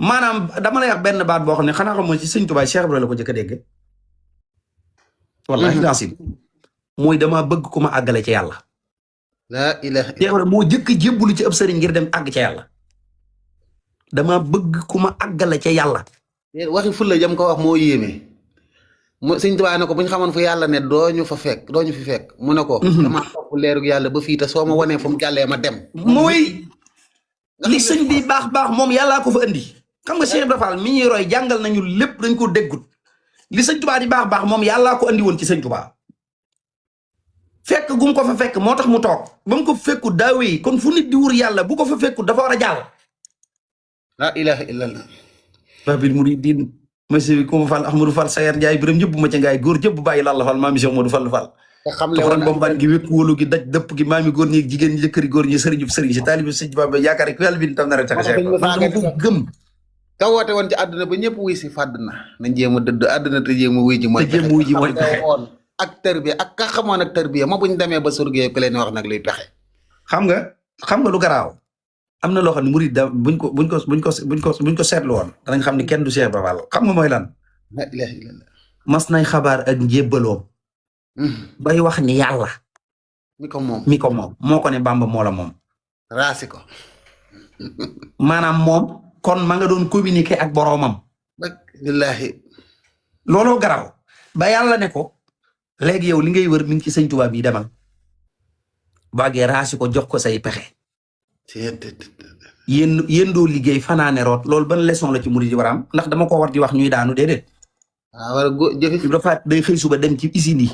maanaam dama lay wax benn baat boo xam ne xanaa xam mooy ci sëñ Tuubaa Cheikh Ibra la ko jëkk a dégg. wallahi dansin mooy dama bëgg ku ma àggale ci yàlla.
laa ilaha
Cheikh Ibra moo jëkk jébbalu ci ab sëriñ ngir dem àgg ca yàlla dama bëgg ku ma àggale ca yàlla.
waxi fulla jam ko wax moo yéeme mu Sëñ Tuubaa ne ko bu ñu xamoon fu yàlla ne dooñu fi fekk mu ne ko dama topp leerug yàlla ba fii te soo ma wanee fu mu jàllee ma dem
mooy li sëñ bi baax moom yàllaa ko fa andi xam nga Cheikh Ibra Fall mi ñuy roy jàngal nañu lépp dañ ko déggut li sëñ Tuubaa di baax moom yàllaa ko andi woon ci sëñ Tuubaa fekk gum ko fa fekk moo tax mu toog ba mu ko fekku daawee kon fu nit di wur yàlla bu ko fa fekku dafa war a jàll.
laa ilaha illallah
babil muridin monsieur Koumba Fall Ahmadou Fall Sayer Ndiaye biram ñëpp ma ca ngaay góor jëpp bàyyi lalla Fall maami Cheikh Modou Fall
te xam le woon
bombaan gi wékk wóolu gi daj dëpp gi maami góor ñi jigéen ñi jëkkëri góor ñi sëriñ si taalibi sëñ Bamba yaakaar ku yàlla bi tam nar a tax dama ko gëm
ka woote woon ci àdduna ba ñëpp wuy si fàdd nañ jéem a dëdd àdduna te jéem a wuy ji mooy pexe woon ak tarbiya ak ka xamoon ak tarbiya ma buñ demee ba surgee ku leen wax nag luy pexe
xam nga lu garaaw am na loo xam ne murid da buñ ko seetlu woon danañ xam ne kenn du Cheikh Ibra Fall xam nga mooy lan
la ilaha illallah
mas nañ xabaar ak njébbaloom bay wax ni yàlla
mi ko moom
moo ko ne Bamba moo la moom
raasi ko
maanaam moom kon ma nga doon communiquer ak boroomam
billahi
looloo garaaw ba yàlla ne ko léegi yow li ngay wër mi ngi ci sëñ Tuubaa bi demal baagee raasi ko jox ko say pexe yéen doo liggéey fanaane root loolu ban leçon la ci murid yi war a am ndax dama ko war di wax ñuy daanu déedéet dafa day xëy suba dem ci usine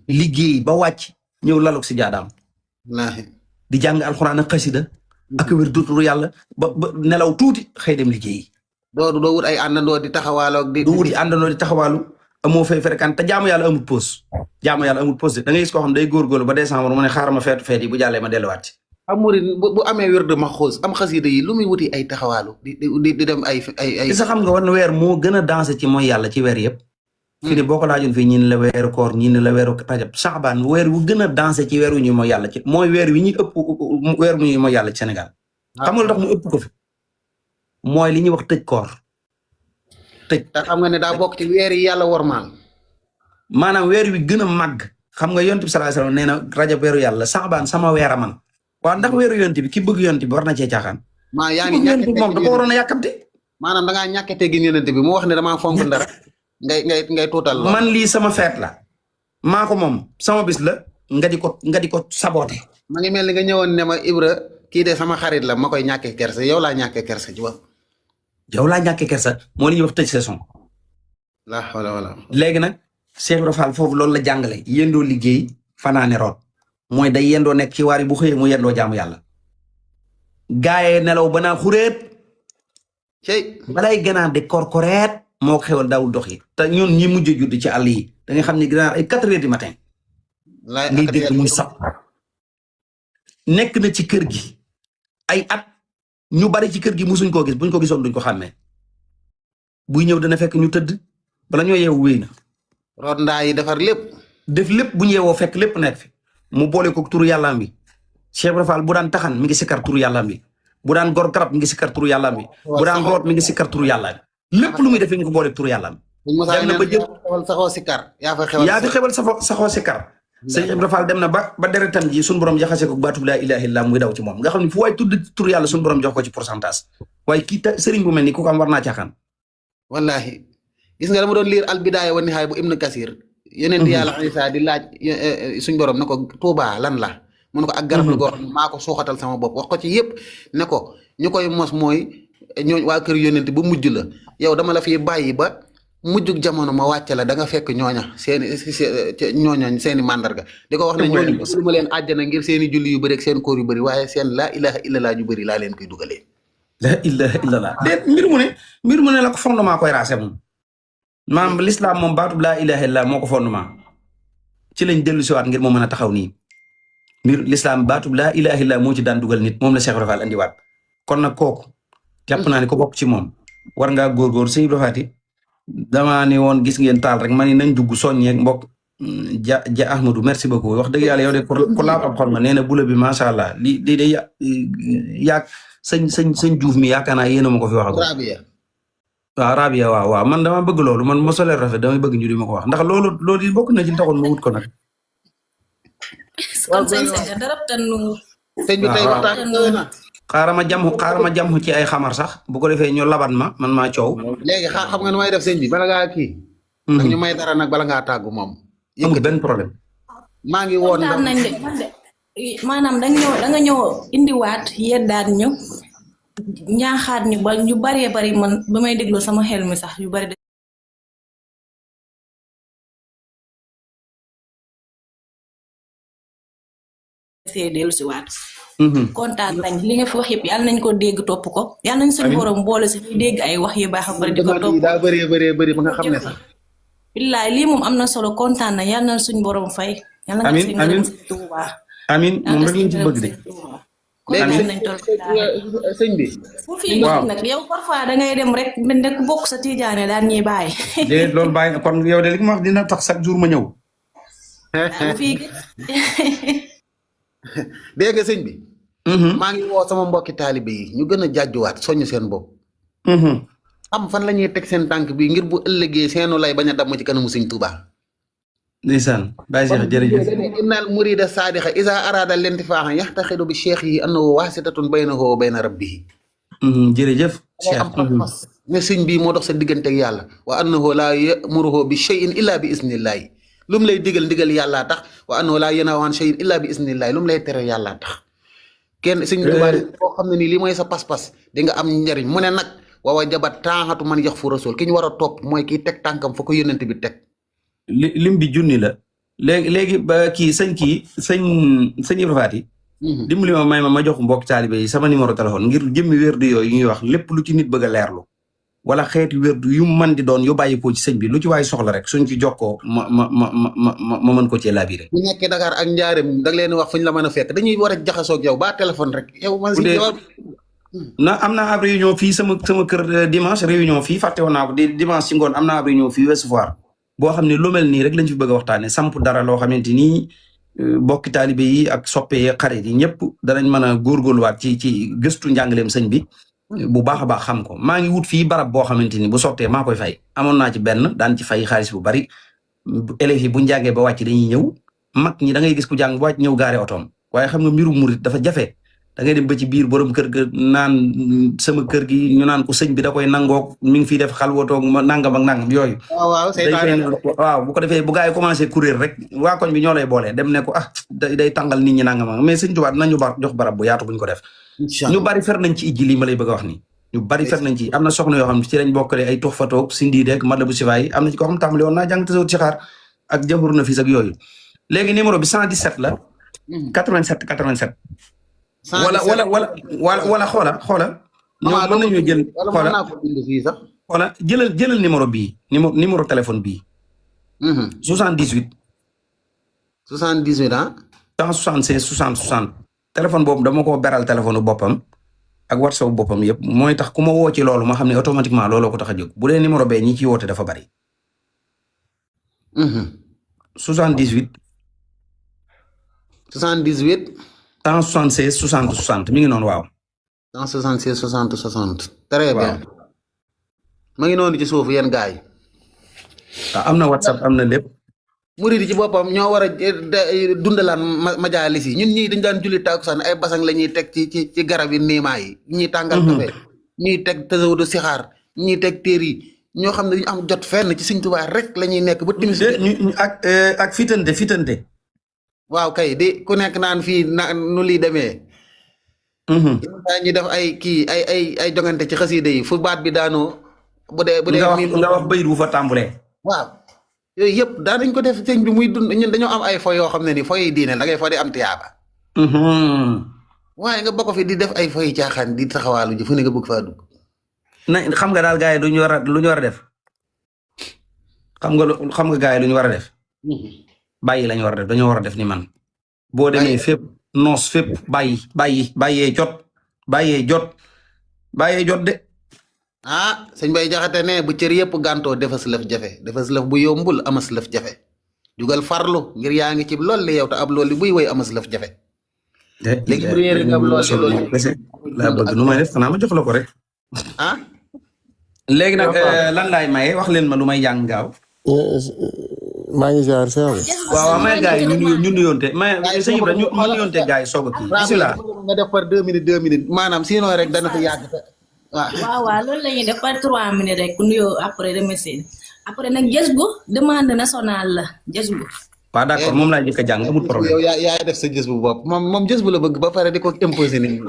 yi liggéey ba wàcc ñëw laluk si jaadaam di jàng alxuraan ak xasida ak wér duturu yàlla ba nelaw tuuti xëy dem liggéey
doo wut ay àndandoo di taxawaaloo
doo wut àndandoo di taxawaalu amoo fay fréquent te jaamu yàlla amul pause da ngay gis koo xam day góorgóorlu ba décembre mu ne xaaral ma feet yi bu jàllee ma delluwaat ci
murid bu amee wér de ma xoos am xasida yi lu muy wuti ay taxawaalu di dem ay
sa xam nga war na weer moo gën a dansé ci mooy yàlla ci weer yëpp fii ne boo ko laajoon fii ñi ne la weeru koor ñi ne la weeru rajab saxbaan weer wu gën a dansé ci weer wu ñu mooy yàlla ci mooy weer wi ñuy ëpp weer wu ñuy mooy yàlla ci Sénégal xam nga lu tax mu ëpp ko fi mooy li ñuy wax tëj koor tëj
te xam nga ne daa bokk ci weer yi yàlla wormaal
maanaam weer wi gën a màgg xam nga yonent bi sallallahu alayhi wasallam nee na rajab weeru yàlla saxbaan sama weer a man waaw ndax weeru yonent bi ki bëgg yonent bi war na cee caaxaan
yaa ngi ñàkk
moom da ko waroon a yàkkamte
maanaam da ngaa ñàkk teggin yonent bi mu wax ne damaa fonk ndara ngay tuutal
man lii sama feet la maa ko moom sama bis la nga di ko saboté
ma ngi mel ni nga ñëwoon ne ma Ibra kii de sama xarit la ma koy ñàkkee kersa yow laa ñàkkee kersa ci wax
yow laa ñàkkee kersa moo li ñuy wax tëj saison
la wala
léegi nag Cheikh Ibra Fall foofu loolu la jàngale yendoo liggéey fanaane root mooy day yendoo nekk ci waar yi bu xëyee mu yendoo jaamu yàlla gaayee nelaw ba naa xureet
cey
balay ganaar di korkoreet moo ko xewal daawul dox yi te ñun ñi mujj judd ci àll yi da nga xam ne ganaar ay 4 heures du matin ngay dégg muy sab nekk na ci kër gi ay at ñu bari ci kër gi musuñ koo gis buñ ko gisoon duñ ko xàmmee buy ñëw dana fekk ñu tëdd bala ñoo yeewu wéy na
root ndaa yi defar lépp
def lépp bu ñu yeewoo fekk lépp nekk fi mu boole ko turu yàllaam bi Cheikh Ibra Fall bu daan taxan mi ngi sikkar turu yàllaam bi bu daan gor garab mi ngi sikkar turu yàllaam bi bu daan root mi ngi sikkar turu yàllaam bi lépp lu muy def nga ko boole turu yàllaam dem na ba jël
saxoo sikkar yaa fi
xewal saxoo sikkar Cheikh Ibra Fall dem na ba deretam ji suñu borom jaxase ko baatub laa ilaaha illa muy daw ci moom nga xam ne fu waay tudd turu yàlla suñu borom jox ko ci pourcentage waaye kii sëriñ bu mel ni ku ko am war naa caaxaan
wallahi gis nga dama doon liir al bidaaya wa nihaaya bu Ibn Kasir yeneen di yàlla Isa di laaj suñ borom ne ko Tuuba lan la mu ne ko ak garab la goo xam ne maa ko suuxatal sama bopp wax ko ci yëpp ne ko ñu koy mos mooy ñooñ waa kër yónent ba mujj la yow dama la fi bàyyi ba mujjug jamono ma wàcce la da nga fekk ñooña seeni màndarga di ko wax ne ñooñu su ma leen àjjana ngir seeni julli yu bëri ak seen koor yu bëri waaye seen laa ilaha illallah ju bëri laa leen koy dugalee
la ilaha illallah déet mbir mu ne la ko fondement koy raase moom maanaam l'islam moom baatub laa ilaha illallah moo ko fondement ci lañ dellu siwaat ngir moo mën a taxaw nii mbir l'islam baatub laa ilaha illallah moo ci daan dugal nit moom la Cheikh Ibra Fall andiwaat kon nag kooku jàpp naa ne ko bokk ci moom war ngaa góorgóor sëñ Ibra Faty damaa ne woon gis ngeen taal rek ma ni nañ dugg soññeeg mbokk ja Ahmadou merci beaucoup wax dëgg yàlla yow de ku laab ab xol ma nee na bula bi macha allah lii de yaag sëñ Diouf mi yaakaar naa yéen a ma ko fi wax waaw Rabia waaw man dama bëgg loolu man ma solee rafet damay bëgg ñu di ma ko wax ndax loolu yi bokk na ci taxoon ma wut ko nag
kan sañ-sañ nga darab tanu
sëñ bi tey waxtaan na
xaaral ma jam ci ay xamar sax bu ko defee ñu labat ma man maa coow.
léegi xam nga nu may def sëñ bi bala ngaa kii. nag ñu may dara nag bala ngaa tàggu moom.
amul benn problème.
maa ngi woon
kontaan nañ de maanaam da nga ñëw indiwaat yeddaat ñu ñaaxaat ñu ba ñu baree bari man ba may déglu sama xel mi sax yu bari see dellu si waat kontaan nañ li nga fi wax yëpp yàlla nañ ko dégg topp ko yàlla nañ suñu borom boole si ñuy dégg ay wax yu baax a bari di ko topp
daa bëree ba nga xam ne sax
billaay lii moom am na solo kontaan na yàlla na suñu borom fay yàlla nga si ngërëm si Tuuba
amin moom rek lañ ci bëgg de
léegi sëñ bi
fu fii nag yow parfois da ngay dem rek mel ne ku bokk sa tijaane daan ñuy bàyyi
déedéet loolu bàyyi kon yow de li ma wax dina tax chaque jour ma ñëw
fii
dégg nga sëñ bi maa ngi woo sama mbokki taalibe yi ñu gën a jàjjuwaat soññ seen bopp xam fan la ñuy teg seen tànk bi ngir bu ëllëgee seenu lay bañ a damm ci kanamu sëñ Tuubaa
ndeysaan bàyyi Cheikh jërëjëf
innal murida saadiqa isa arada lentifaaxa yaxtaxidu bi cheikh yi annahu waasitatun baynahu wa bayna rabbihi
jërëjëf Cheikh
ne sëñ bii moo dox sa diggante ak yàlla wa annahu laa yamuruhu bi cheyin illa bi isnillahi lu mu lay digal yàllaa tax wa annahu laa yanhahu an cheyin illa bi isnillahi lu mu lay tere yàllaa tax kenn sëñ Tuubaa boo xam ne nii lii mooy sa pas-pas di nga am njariñ mu ne nag waawa jabat taaxatu man yax fu rasul ki ñu war a topp mooy kiy teg tànkam fa ko yónnent bi teg
lim bi junni la léegi ba sëñ Ibra Faty dimbali ma may ma jox mbokk taalibe yi sama numéro téléphone ngir jëmmi wérdu yooyu ñuy wax lépp lu ci nit bëgg a leerlu wala xeeti wérdu yu man di doon yu bàyyi ko ci sëñ bi lu ci waay soxla rek suñ ci jokkoo ma mën ko cee labiré
bu nekkee Dakar ak Njaareem da leen wax fuñ la mën a fekk dañuy war a jaxasoo ak yow ba téléphone rek yow man si
am naa ab réunion fii sama kër dimanche réunion fii fàtte woon naa ko dimanche ci ngoon am naa ab réunion fii Ouest Foire boo xam ne lu mel nii rek lañ fi bëgg a waxtaane samp dara loo xamante ni bokki taalibe yi ak soppe yi xarit yi ñëpp danañ mën a góorgóorluwaat ci gëstu njàngaleem sëñ bi bu baax a baax xam ko maa ngi wut fii barab boo xamante ni bu sottee maa koy fay amoon naa ci benn daan ci fay xaalis bu bari élèves yi bu njàngee ba wàcc dañuy ñëw mag ñi da ngay gis ku jàng ba wàcc ñëw gaare otoom waaye xam nga mbirum murit dafa jafe da ngay dem ba ci biir borom kër ga naan sama kër gi ñu naan ko sëñ bi da koy nangook mi ngi fiy def xalwatoog nangam ak nangam yooyu. waaw bu ko defee bu gaa yi commencé courir rek waa koñ bi ñoo lay boole dem ne ko day tàngal nit ñi nangam mais sëñ Tuubaa dinañu jox barab bu yaatu buñ ko def. ñu bari fer nañ ci ijji lii ma lay bëgg a wax nii. ñu bari fer nañ ci am na soxna yoo xam ne ci lañ bokkale ay tux fatoog sindi rek Madlabu Sifaay am na ci koo xam tàmbali woon naa jàng tasawut ci xaar ak jabur na fii ak yooyu léegi numéro bi 117 la 87 87 wala xoola ñoom mën nañoo jël xoola jëlal numéro bii numéro téléphone bii 78
78
176 60 60 téléphone boobu dama ko beral téléphone boppam ak WhatsApp boppam yëpp mooy tax ku ma woo ci loolu ma xam ne automatiquement looloo ko tax a jóg bu dee numéro bee ñi ciy woote dafa bari 78 176 60 60 mi ngi noonu waaw.
176 60 60. très bien. ma ngi noonu ci suuf yéen gars yi.
am na WhatsApp am na lépp.
murid ci boppam ñoo war a dundalaan majaalis yi ñun ñii dañ daan julli tàkkusaan ay basang la ñuy teg ci garab yi niimaa yi. ñuy tàngal kafe ñuy teg tasawudu sixaar ñuy teg téer yi ñoo xam ne dañu am jot fenn ci Sëñ Tuubaa rek la ñuy nekk ba timis
ak fitante.
waaw kay di ku nekk naan fii nu lii demee. ñu def ay ay jongante ci xasida yi fu baat bi daanoo. bu dee
nga wax bayit bu fa tàmbulee.
waaw yooyu yëpp daanañ ko def sëñ bi muy dund ñun dañoo am ay fo yoo xam ne ni foy diine da ngay fo di am tiyaaba. waaye nga bokk fi di def ay foy caaxaan di taxawaalu ji fu ne nga bëgg faa dugg.
xam nga daal gars yi lu ñu war a def. xam nga gars yi lu ñu war a def. bàyyi lañu war a def dañoo war a def ni man boo demee fépp noos fépp bàyyee jot de
sëñ Bay Jaxate ne bu cër yëpp gàntoo defas lëf jafe defas lëf bu yombul amas lëf jafe jugal farlu ngir yaa ngi ci lool li yow te ab loolu buy woy amas lëf jafe léegi bu réer nga ab loolu
laa bëgg nu may def xanaa ma jox la ko rek léegi nag lan laay maye wax leen ma lu may jàng gaaw
maa ngi ziar Cheikh.
waaw may gars yi ñu nuyoonte may sëñ Ibra ñu nuyoonte gars yi soog a kii bisimilah.
nga def par 2 minutes 2 minutes maanaam sinon rek dana fi yàgg waaw.
waaw loolu la ñuy def par 3 minutes rek ku nuyoo après remercier après nag jës bu demande nationale la jës bu.
waaw d'accord moom laa njëkk a jàng amul problème.
yow yaay def sa jës bu bopp moom jës bu la bëgg ba pare di ko imposer nit ñi.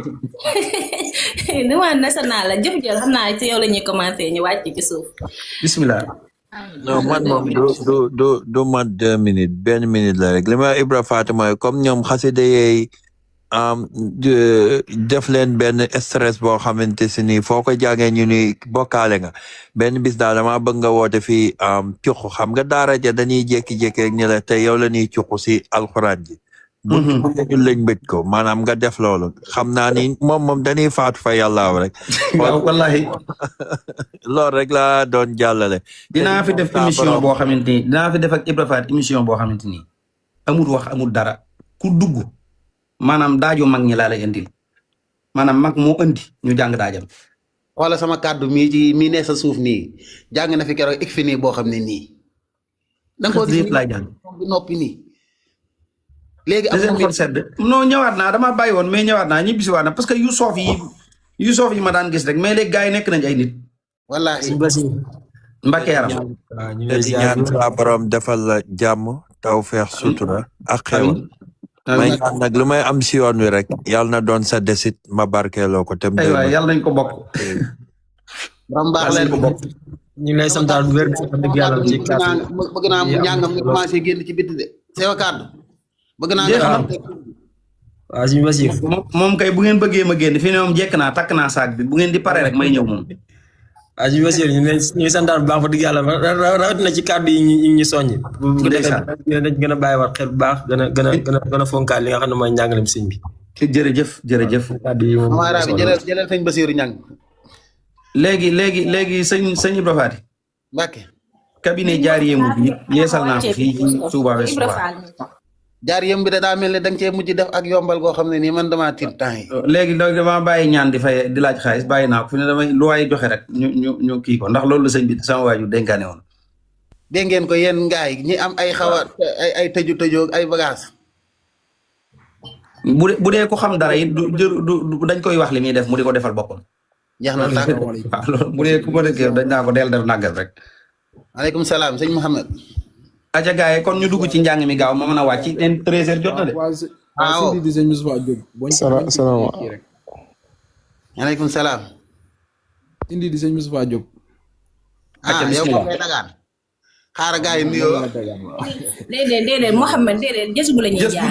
demande nationale la jëf jël xam naa ci yow la ñuy commencé ñu wàcc ci suuf.
bisimilah.
non man moom du mat 2 minutes 1 minute la rek li ma Ibra Fatima mooy comme ñoom xasida yeey def leen benn stress boo xamante si ni foo ko jàngee ñu ni bokkaale nga benn bis daal dama bëgg nga woote fii cuqu xam nga daara ja dañuy jékki-jékki rek ñu la te yow la ñuy cuqu si alxuraan ji bu ñu lañ bëj ko maanaam nga def loolu xam naa ni moom dañuy faatu fa yàllaaw rek
waaw wallahi
loolu rek laa doon jàllale
dinaa fi def émission boo xamante ni dinaa fi def ak Ibra Faat émission boo xamante ni amul wax amul dara ku dugg maanaam daaju mag ñi laa lay indil maanaam mag moo indi ñu jàng daajam.
xoola sama kàddu mii ne sa suuf nii jàng na fi keroog ik fi nii boo xam ne nii. da nga ko gis
laay jàng
noppi nii. léegi
am xol sedd non ñëwaat naa dama bàyyi woon mais ñëwaat naa ñibbisiwaat na parce que yu soof yi ma daan gis rek mais léegi gars yi nekk nañ ay nit.
wallaahi.
Mbacke yaram.
di ñaan sa borom defal la jàmm tawfeex sutura ak xéwal. may ñaan nag lu may am si yoon wi rek yàlla na doon sa desit ma barkeeloo ko. tem
aywa yàlla nañ ko bokk.
leen ko bokk.
ñu ngi lay santaat bu wér dëgg yàlla ci kàddu
bëgg naa mu njàngam mi commencé génn ci bitti de sewa kàddu bëgg naa nga
waaw suñu Basiir
moom kay bu ngeen bëggee ma génn fi ne moom jekk naa takk naa saak bi bu ngeen di pare rek may ñëw moom.
waaw suñu Basiir ñu ngi santaat bu baax fa dëgg yàlla rawatina ci kàddu yi ñu soññi bu dañ gën a bàyyiwaat xel bu baax gën a fonkaat li nga xam ne mooy njàngalem sëñ bi.
jërëjëf
kàddu yi moom
jëlal sëñ Basiiru ñang
léegi sëñ Ibra Faati
Mbàkke
cabinet jaariyee mu bi yeesal naa ko fii ci Touba West
jaar yëm bi da daa mel ne da nga cee mujj def ak yombal goo xam ne nii man damaa tiit temps yi
léegi dama bàyyi ñaan di fay di laaj xaalis bàyyi naa ko fi ne damay lu waay joxe rek ñu kii ko ndax loolu sëñ bi sama waaju dénkaane woon
dégg ngeen ko yéen ngaay ñi am ay xawa ay tëjoog ay bagage
bu dee ko xam dara it du dañ koy wax li muy def mu di ko defal boppam
jeex na tàkk
waaw loolu bu dee ku ma dëkkee dañ naa ko del def nàggal rek
aleykum salaam sëñ Mouhamed
aja gaay kon ñu dugg ci njàng mi gaaw ma mën a wàcc leen 13h jot na de.
waaw
salaamaaleykum.
aleykum salaam.
indi di sëñ Moustapha Diop.
yow ko ngay dagaan. xaaral gaa yi nuyoo.
déedéet Mouhamed déedéet jës bu la ñuy jaar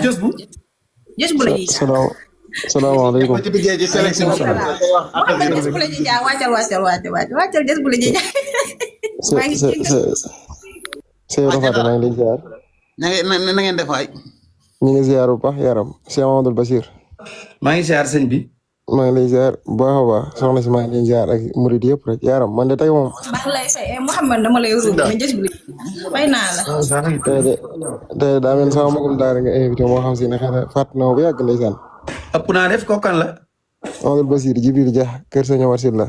jës bu la ñuy jaar.
salaamaaleykum.
ci duggee ci sélection bi.
Mouhamed jës bu la ñuy jaar wàccal jës bu la ñuy jaar.
Sëñ Rafet maa ngi lay ziar.
na ngeen def waay.
ñu ngi ziar bu baax yaram Cheikh Mamadou Bachir.
maa ngi ziar sëñ bi.
maa ngi lay ziar bu baax a baax soxna si maa ngi lay ziar ak murid yëpp rek yaram man de tey moom.
baax lay fay Mouhamed dama lay ruub mais jës bu la fay naa la.
tey daa mel sama magum daara nga invité moo xam si ne xëy na fàtt na bu yàgg ndeysaan.
ëpp naa def kooku kan la.
Mamadou Bachir Jibril Dia kër Sëñ Omar Sylla.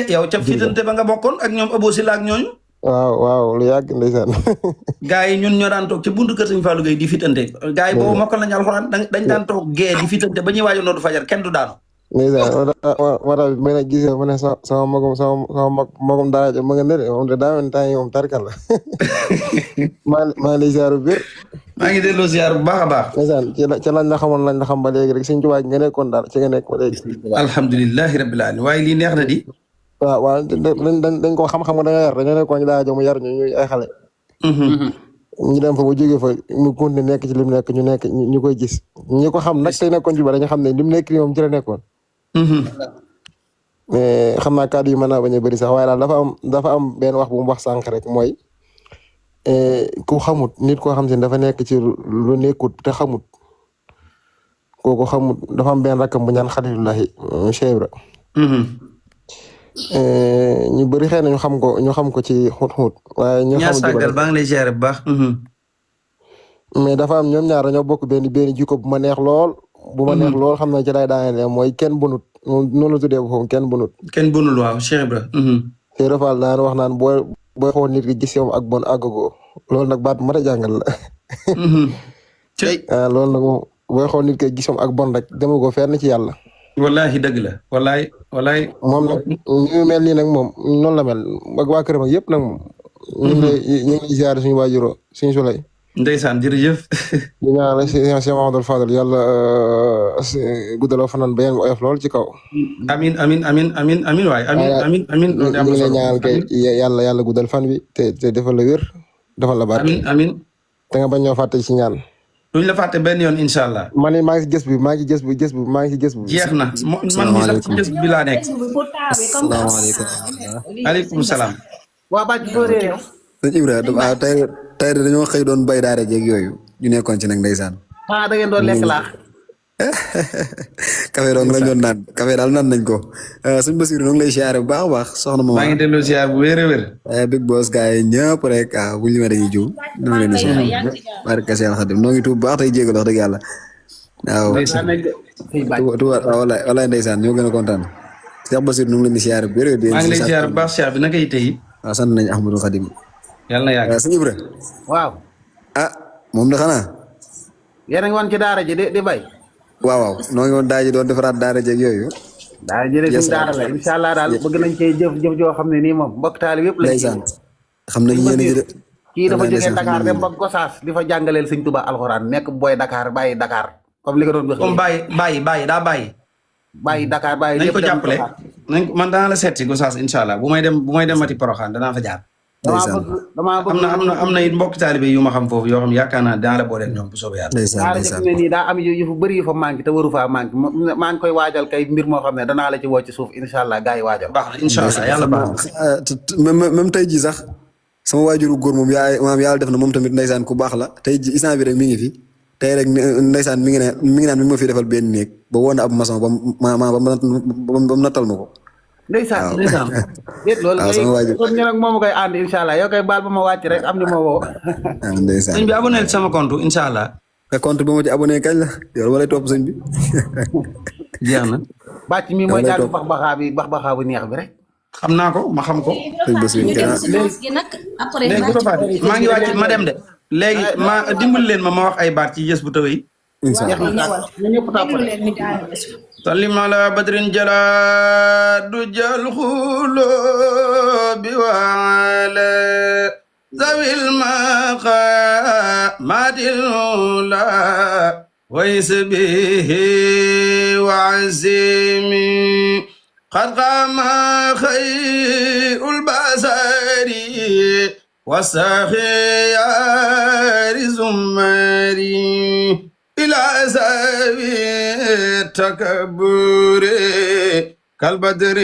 yow ca fitante ba nga bokkoon ak ñoom Abo Sylla ak ñooñu.
waaw lu yàgg ndeysaan.
gaa yi ñun ñoo daan toog ca buntu kër Sëñ Fallou Gueye di fitante. gaa yi boobu mokkal nañu alxuraan dañ daan toog gee di fitante ba ñuy waaj a noddu fajar kenn du daanu.
ndeysaan moo tax may nag gisee ma ne sama magum daara ja ma nga ne de moom de daa mel ni temps yi moom tarkal la. maa ngi lay ziar bu biir.
maa ngi delloo ziar bu baax a baax.
ndeysaan ca lañ la xamoon lañ la xam ba léegi rek Sëñ Tuubaa nga nekkoon daal ci nga nekk ba léegi.
alhamdulilahi rabbil alamin waaye lii neex na di.
waaw dañ ko xam-xam nga da nga yar dañoo nekkoon ñu daa jox mu yar ñu ay xale. ñu dem fa ba jógee fa mu continué nekk ci lim nekk ñu koy gis ñi ko xam nag tey nekkoon ci ba dañu xam ne lim nekk nii moom ci la nekkoon. mais xam naa kàddu yi mën naa bañ a bëri sax waaye daal dafa am benn wax bu mu wax sànq rek mooy ku xamut nit koo xam si dafa nekk ci lu nekkut te xamut kooku xamut dafa am benn rakkam bu ñaan Xalilullahi Cheikh Ibra ñu bëri xëy na ñu xam ko ci xut-xut waaye ñu xam
sàggal baa ngi lay ziar bu baax.
mais dafa am ñoom ñaar dañoo bokk benn jikko bu ma neex lool. bu ma neex lool xam na ci lay daaneel mooy kenn bunut noonu la tuddee foofu kenn bunut.
kenn bunul waaw Cheikh Ibra.
Cheikh Ibra Fall daan wax naan booy xool nit ki gis yow ak bon àggagoo loolu nag baat bu mat a jàngal la. loolu nag moom booy xool nit koy gisom ak bon rek dema ko fenn ci yàlla.
wallahi dëgg la wallahi.
moom nag ñu mel nii nag moom noonu la mel ak waa këram ak yëpp nag moom. ñu ngi lay ziare suñu waajuro suñu sulay.
ndeysaan jërëjëf.
di ñaanal Cheikh Mahamadou Fadal yàlla guddaloo fanaan ba yéen oyof lool ci kaw.
amin waay amin.
ñu ngi lay ñaanal kay yàlla guddal fan bi te defal la wér defal la baat.
amin.
te nga bañ ñoo fàtte ci ñaan.
duñ la fàtte benn yoon incha allah.
man maa ngi si maa ngi si
jeex na man mi sax ci gës bi laa nekk.
salaamaaleykum.
aleykum salaam.
waa bàcc soo réeré.
sëñ Ibra tey dañoo xëy doon bay daara jeeg yooyu ñu nekkoon ci nag ndeysaan.
da ngeen doon lekk laax.
café dong lañ doon naan café daal naan nañ ko suñu Basiru noo ngi lay siyaare bu baax a baax soxna ma.
maa ngi delloo siyaare bu wér a wér.
Big Boss gars yi ñëpp rek bu ñu limee dañuy jiw. noo leen di si barke Seex Xaadim noo ngi tuub bu baax tey jégalu wax dëgg yàlla. waaw walaay ndeysaan ñoo gën a kontaan. Cheikh Basiru nu ngi leen di siyaare bu wér.
maa ngi lay siyaare bu baax siyaare bi naka yi tey.
waaw sant nañ Ahmadou Khadim.
yàlla na yàgg.
sëñ Ibra.
waaw.
moom de xanaa.
yéen a ngi woon ci daara ji di bay.
waaw noo ngi woon daara ji doon defaraat daara jeeg yooyu.
daara ji de suñu daara la incha allah daal bëgg nañ cee jëf joo xam ne nii moom mbokk taali yëpp lañ.
ndeysaan xam nañ yéen a ji de.
kii dafa jógee Dakar dem ba Gosaas di fa jàngaleel sëñ Tuba alxuraan nekk booy Dakar bàyyi Dakar comme li nga doon wax.
comme bàyyi daa bàyyi.
bàyyi Dakar bàyyi
nañ ko jàppale man danaa la seet si Gosaas incha allah bu may dem mati Poroxaan danaa fa jaar.
damaa bëgg
am na it mbokk taalibe yu ma xam foofu yoo xam yaakaar naa dana la boole ñoom bu soobee yàlla.
ndeysaan ne nii daa am yu bëri yu fa manqué te waru faa manqué maa ngi koy waajal kay mbir moo xam ne danaa la ci woo ci suuf incha allah gars yi waajal.
baax na incha allah yàlla baax
na même tey jii sax sama waajuru góor moom yàlla def na moom tamit ndeysaan ku baax la tey ji instant bi rek mi ngi fi tey rek ndeysaan mi ngi naan mi ma fi defal benn néeg ba woon ab maçon ba mu nattal ma ko.
ndeysaan déet loolu kon ñu nag moom koy ànd incha allah yow koy baal ba ma wàcc rek am ni ma woo.
ndeysaan
sëñ bi abonné sama compte incha allah.
te compte bi ma ci abonné kañ la yow wala topp sëñ bi.
jeex na.
bàcc mi mooy jàng bax-baxaa bu neex bi rek.
xam naa ko ma xam ko.
léegi
maa ngi wàcc ma dem de. léegi ma dimbali leen ma wax ay baat ci Jës bu Tawhid.
incha
سلم على بدر جلاد الخلوب وعلى ذوي المقامات العلى ويس به وعزم قد قام خير البصر والسخيار زمري إلى سبيل التكبر كالبدر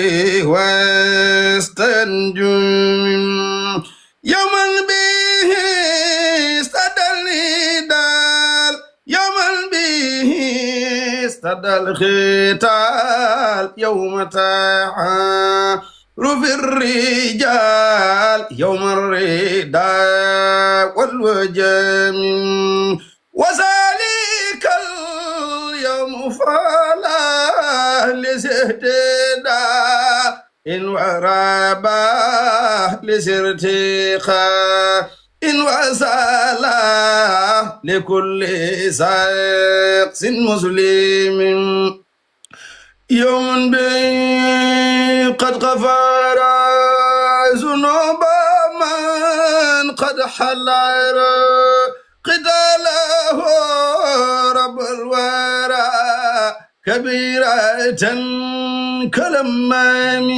واستنجم يوما به استدل الندال يوما به استدل الختال يوم تعارف الرجال يوم الرداء والوجم وذلك اليوم فلا لزهدنا إن ورابا لزرتخا إن وسالا لكل ساقس مسلم يوم بي قد غفر ذنوب من قد حلر قتاله رب الورى كبيرة كالأمام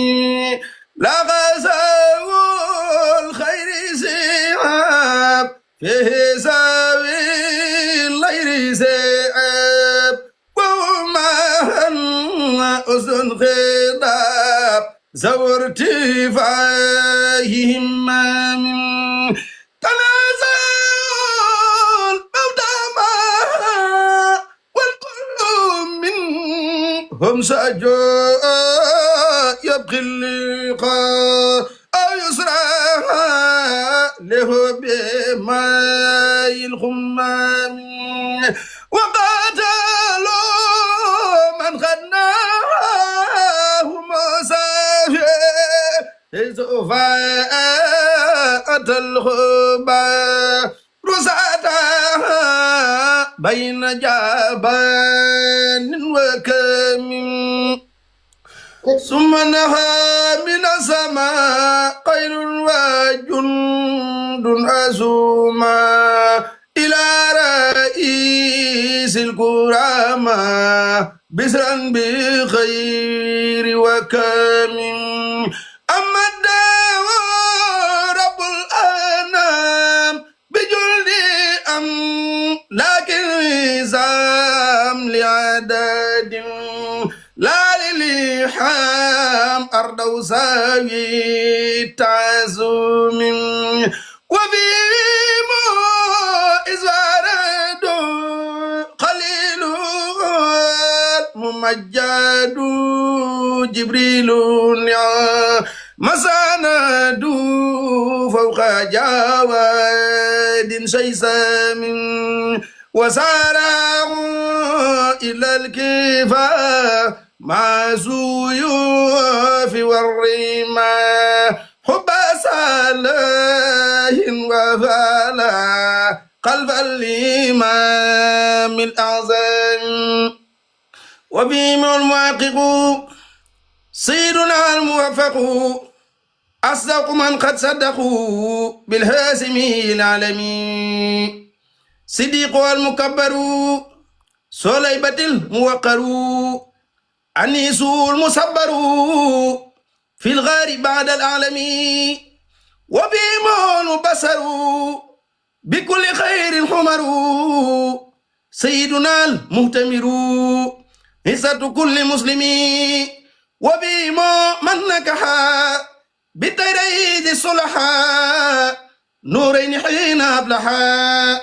لا غزاو الخير سحاب فيه زاوي الغير سحاب وما أذن خطاب زورت فاهم من هم سجوا يبقي اللقاء أو يسرى له بماء الخمام وقاتلوا من خناه مسافر سوف أتى الخبا رساتها بين جبان وكم ثم نهى من السماء خير وجند أزوما إلى رئيس الكرامة بسرا بخير وكم أما الدار رب الأنام بجلد أم لكن زام لعدد لا للحام أرض ساوي تعزم وبيمو إزوارد خليل ممجد جبريل مساند فوق جواد شيسام وسارع إلى الكفا مع زيوف والرمى حب صالح وفلا قلب الإمام الأعظم وبهم المحقق سيدنا الموفق أصدق من قد صدقوا بالهاسم العالمين صديق المكبر صليبة الموقر أنيس المصبر في الغار بعد العالمين وبهم البصر بكل خير حمر سيدنا المهتمر عزة كل مسلم وبهم من نكحا بتريد الصلحاء نورين حين أفلحا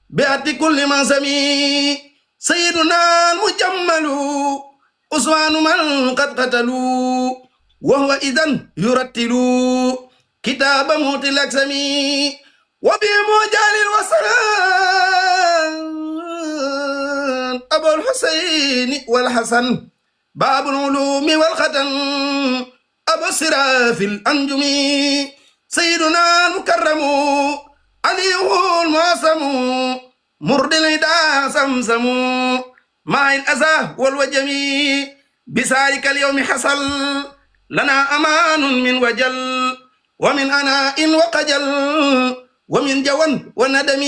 بأت كل منسمي سيدنا المجمل أسوان من قد قتلوا وهو إذن يرتل كتاب موت الأكسمي وبمجال الوصلان أبو الحسين والحسن باب العلوم والختم أبو السراف الأنجمي سيدنا المكرم عليه المعصم مرد الهدى سمسم مع الأذى والوجم بذلك اليوم حصل لنا أمان من وجل ومن أناء وقجل ومن جوان وندم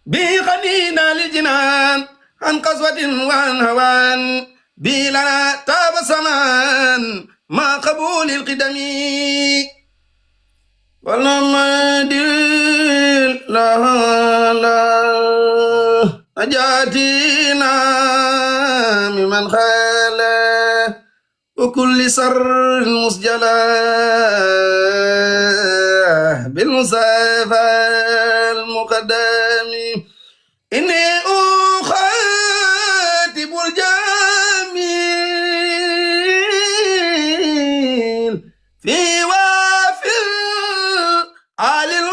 به خلينا للجنان عن قسوة وعن هوان به لنا تاب سمان مع قبول القدم ولما دل لا نجاتنا ممن خاله وكل سر مسجلة بالمصافى المقدم إني أخاطب الجميل في وافل على الودول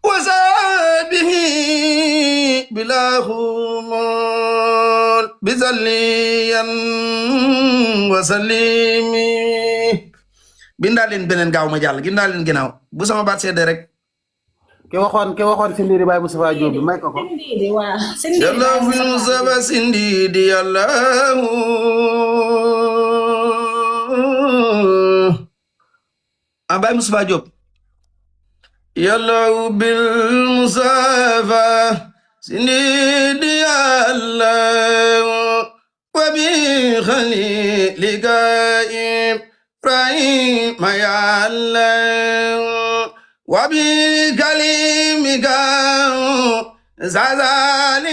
وزابه بلا خمول بزليا وسليمي bindalen benen gaaw ma jall gindalen ginaaw bu sama baat sédé rek
ki waxoon si ndiri Baye Moustapha Diop bi may ko ko
Sindidi waa Sindidi
yalla fi Mustafa sindidi yalla Baye Moustapha Diop yalla bil Mustafa sindidi yalla wa bi khalilika إبراهيم يا الله وبكلمك زازال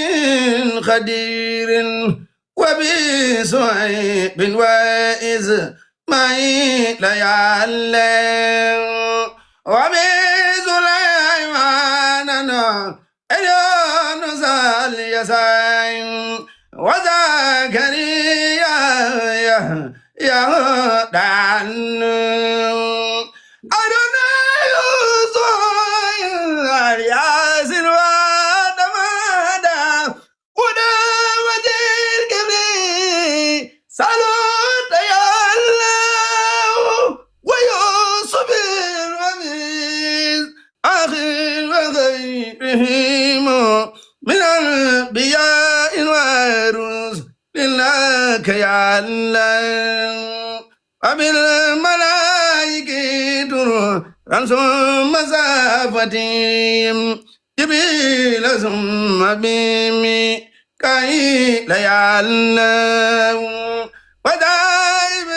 خدير وبسعيب وإذ معي يا الله وبسليمان إليون زال يسعين وزكريا يا دان أدوني يوسف يا سلوى دمادا ودا وجير كبري سالوت يا وبالملائكة رسم مسافتهم جبريل ثم بميكائيل يعلم ودائم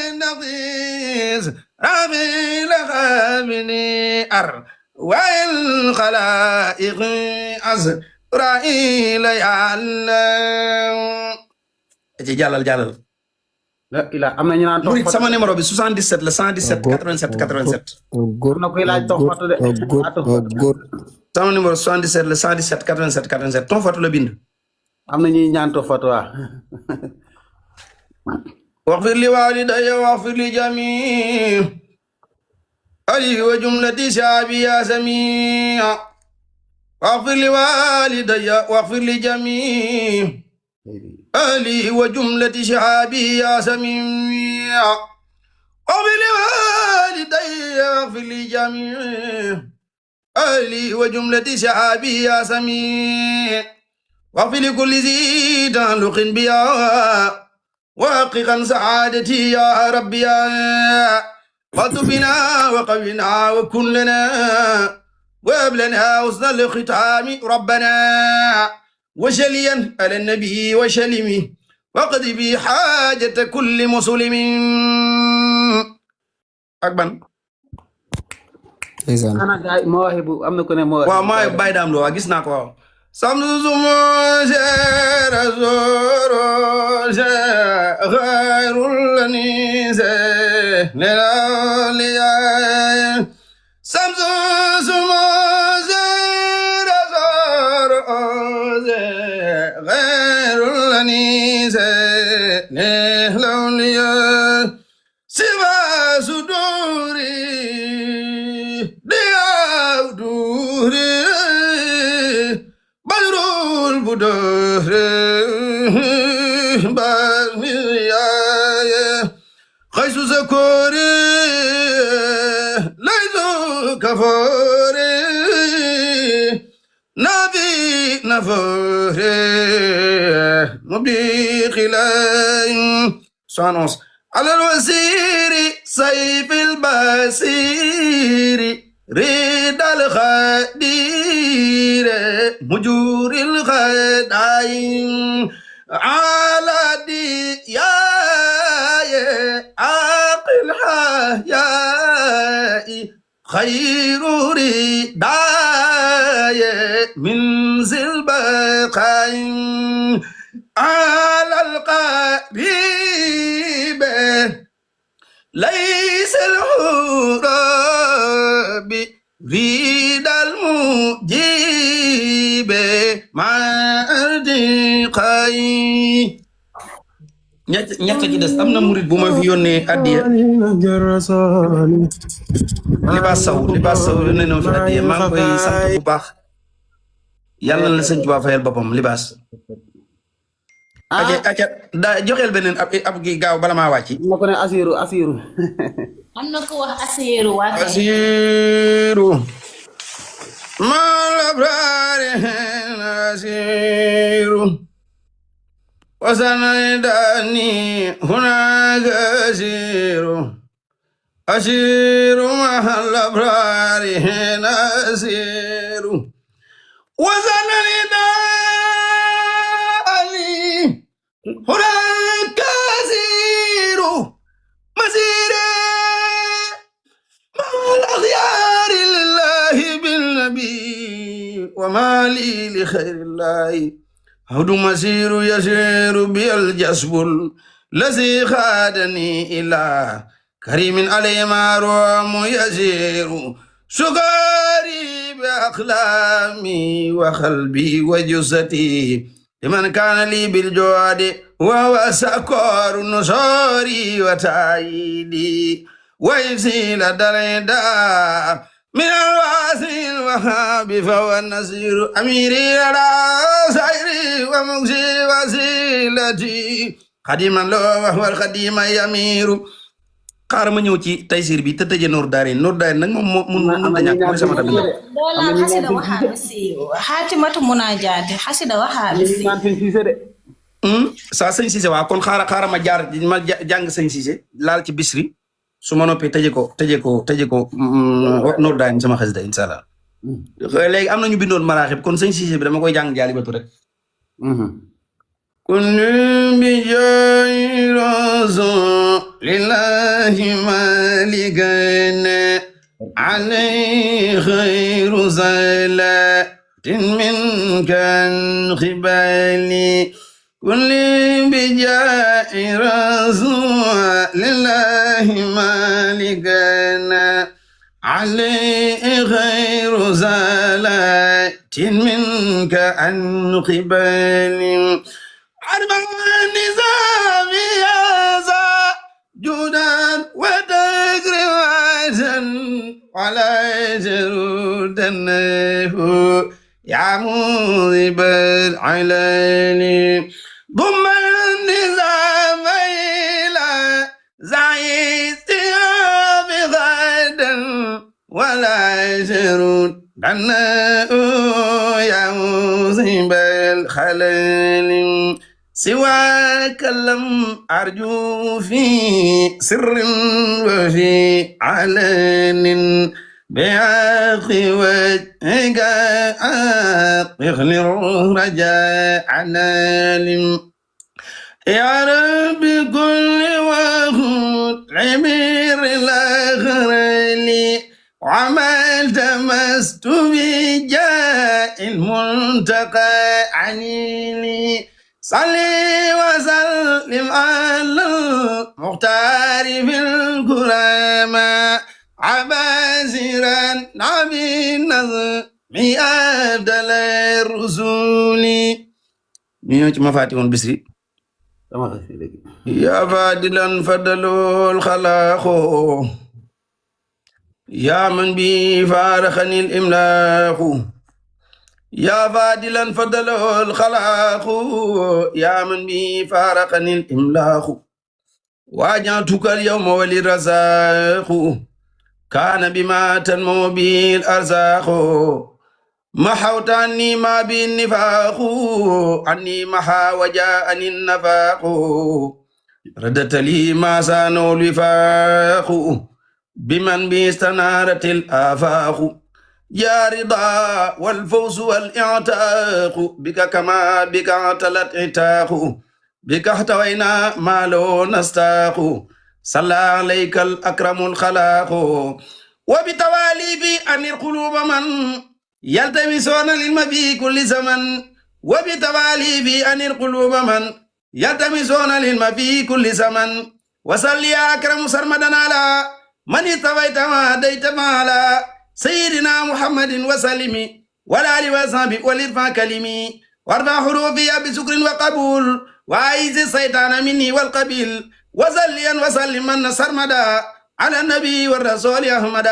النقيس رافي لخامني والخلائق أزرائيل يعلم جلال
la ila am na ñu naan toog
Murid sama numéro bi 77 la 117 87 87
góor
na koy laaj toog fatu de
góor
sama numéro 77 la 117 87 87 ton fatu la bind
am na ñuy ñaan toog fatu waa
واغفر لوالدي واغفر لجميع أهلي وجملة شعبي يا سميع واغفر لوالدي واغفر لجميع أهلي وجملة شعبي يا سميع واغفر لوالدي واغفر لجميع أهلي وجملة شعبي يا سميع واغفر لكل ذي تعلق بيا واققا سعادتي يا ربي يا وطفنا وقونا وكن لنا وهب لنا حسن الختام ربنا وشليا على النبي وشلمي وقد بي حاجة كل مسلم أكبر
ana gaay mawaahibu am na ko ne mawaahibu
waaw maa bàyyi daam loo gis naa ko waaw samsu sumo sera zoro se xayrul lanise nelaliya samsu sumo sera zoro se xayrul lanise nelaliya siva suduri diawduri badrul budure baniyaye khaysu zakori laydu kafori nabi nafore mubi khilain sanos على الوزير سيف البصير ريد الخدير مجور الخداين على دي يا عاقل حياء خير رداء من ذي البقاء على القريب ليس الحراب ريد المجيب مع ارتقاء ñett ci des am na murid bu ma fi yónnee addiya libaas saw yónnee na ma fi addiya maa ngi koy sant bu baax yàlla na la sëñ Tuubaa fayal boppam libaas aca da joxeel beneen ab gi gaaw bala maa wàcci
am na ko ne asiru
am na ko wax asiru waa kay.
asiru mal abrari asiru وسنداني هناك أسير مع الأبرار هنا أسير وسنداني هناك أسير مسيري مع الأخيار لله بالنبي وما لي لخير الله هدو مسير يسير بي الجسب الذي خادني إلى كريم علي ما روم يسير سكاري بأخلامي وقلبي وجسدي لمن كان لي بالجواد وهو سكور نصاري وتأييدي ويسيل دريدا من الواسي الوهاب فهو النصير أميري لدى سيري ومكسي وسيلتي خديما له وهو الخديم يمير xaaral ma ñëw ci taysir bi te tëje Nour Daarayni nag moom mun ta ñàkk mooy sama tamit
dola hasida waxaaɓe siiw haatimatu munajaate hasida waxaaɓe siiw
saa sëñ Cissé waa kon xaaral ma jaar ma jàng sëñ Cissé laal ci Bisri su ma noppee tëjee ko Noor daañu sama xasida incha allah. léegi am na ñu bindoon maraaxib kon sëñ Cissé bi dama koy jàng jaalibatu rek. كل بجاي رسول لله مالكنا عليه خير صلاة منك خبالي كل بجاء رسول لله مالكنا عليه خير صلاة منك عن قبالي أربع النظام يازا جودا وتقريبا ولا يجرودنه يا مذيب العلان ضم النظام إلى زعيد بغدا ولا يجرودنه يا مذيب الخلال سواك لم أرجو في سر وفي علن بحق وجهك أغفر الرجاء نالم يا رب كل وخذ عبير الآخر لي وعمل تمست بجاء المنتقى عنيني صلي وسلم على المختار في الكرامة عباسرا نبي النظم أبدل الرسول نيوتي مفاتيح البصري يا فاضلا فضلوا الخلاق يا من بي فارخني الإملاق يا فاضلا فضله الخلاق يا من بي فارقني الإملاق واجعتك اليوم وللرزاق كان بما تنمو به الأرزاق محوت عني ما بالنفاق عني محا وجاءني النفاق ردت لي ما سانو الوفاق بمن بي استنارت الآفاق يا رضا والفوز والإعتاق بك كما بك اعتلت عتاق بك احتوينا ما لو نستاق صلى عليك الأكرم الخلاق وبتوالي في أن القلوب من يلتمسون العلم في كل زمن وبتوالي في أن القلوب من يلتمسون العلم في كل زمن وصل يا أكرم سرمدا على من استويت ما هديت ما على سيدنا محمد وسلم والآل وصحبه والإرفع كلمي وارفع حروفي بسكر وقبول وعيز الشيطان مني والقبيل وصليا وسلم من سرمدا على النبي والرسول أحمد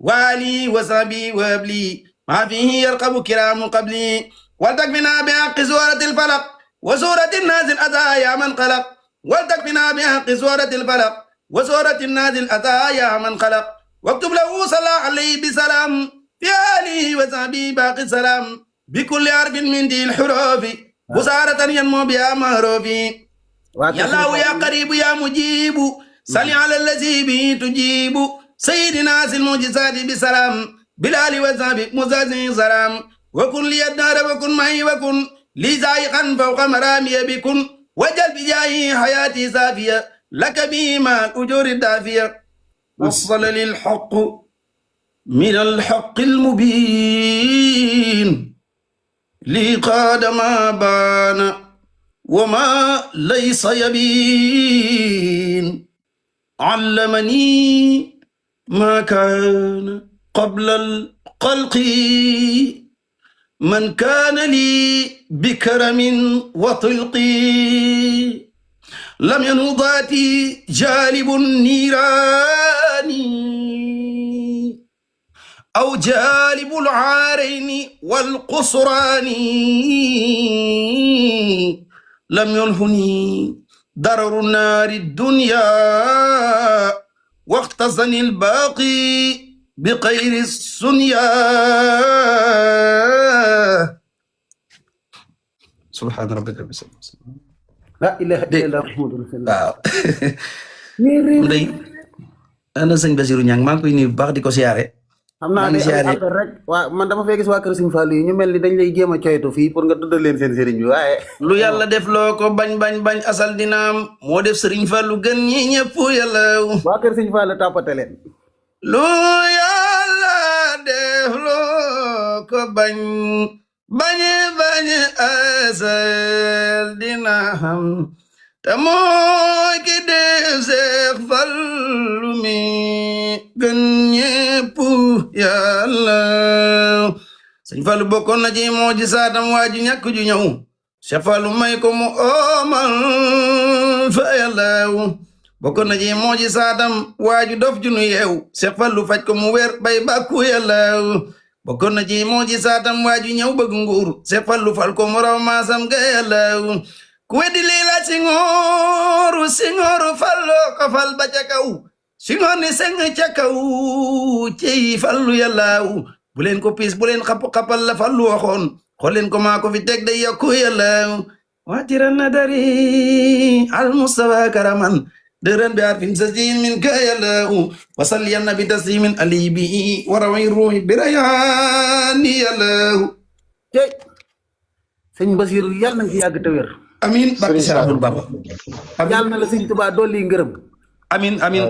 وآلي وصحبه وابلي ما فيه يرقب كرام قبلي ولتكفنا بحق سورة الفلق وسورة الناس الأتى يا من خلق ولتكفنا بحق سورة الفلق وسورة الناس الأتى يا من خلق واكتب له صلى عليه بسلام في آله وصحبه باقي السلام بكل حرف من دي الحروف بصارة ينمو بها مهروف يا الله يا قريب يا مجيب صل على الذي به تجيب سيدنا المعجزات بسلام بالآل وصحبه مزازي سلام وكن لي الدار وكن معي وكن لي زائقا فوق مرامي بكن وجل بجاهي حياتي صافية لك بما الأجور الدافية وصل للحق من الحق المبين لي قاد ما بان وما ليس يبين علمني ما كان قبل الخلق من كان لي بكرم وطلق لم ينضاتي جالب النيران أو جالب العارين والقصران لم ينهني ضرر النار الدنيا واختصني الباقي بغير السنيا سبحان ربك رب العزة
la ilaha
Dégg-
illallah muhammadu rasulullah
waaw
mais réew
ndey ana sëñ Basiru Ñang maa ngi koy nuyu bu baax di ko siyaare
xam naa
maa ngi
day am
siyaare
affaire rek waa man dama fee gis waa kër Sëñ Fallu yi ñu mel ni dañ lay jéem a coytu fii pour nga tuddal leen seen sëriñ bi waaye
lu yàlla def loo ko bañ asal dinaam moo def sëriñ Fallu gën ñi ñëpp yàlla
waa kër Sëñ Fallu tàppate leen
lu yàlla def loo ko bañ asal dinaam te mooy ki def Seex Fallu mi gën ñépp yàlla sëñ Fallu bokkoon na ci moo ji saatam waa ju ñàkk ju ñëw Seex Fallu may ko mu oomal fa yàlla bokkoon na ci moo ji saatam waa ju dof ju nu yeew Seex Fallu faj ko mu wér bay bàkku yàlla bokkoon na ci moo ji saatam waa ju ñëw bëgg nguur Seex Fallu fal ko mu raw maasam ga yàlla ku weddi lii la Singooru Fallu ko fal ba ca kaw Singoor ni seng ca kaw ci Fallu yàllaaw bu leen ko piis bu leen xappal la Fallu waxoon xool leen ko maa ko fi teg day yokku yàllaaw waatiran na dari al Mustafa karaman dëran bi arfin sasin min ka yàllaaw wasal yanna bi taslimin alibi warawi ruuhi bi rayaani yàllaaw
tey sëñ Basiru yàlla na nga fi yàgg te wér
amin barke Seex Ahmadu Bamba
yàlla na la sëñ Tuubaa dolli ngërëm
amin amin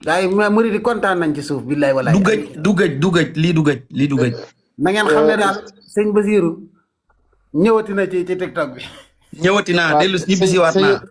gaa yi murid yi kontaan nañ ci suuf billaay walaay
du gëj lii du gëj
na ngeen xam ne daal sëñ Basiru ñëwati na ci TikTok bi
ñëwati naa dellu ñibbisiwaat naa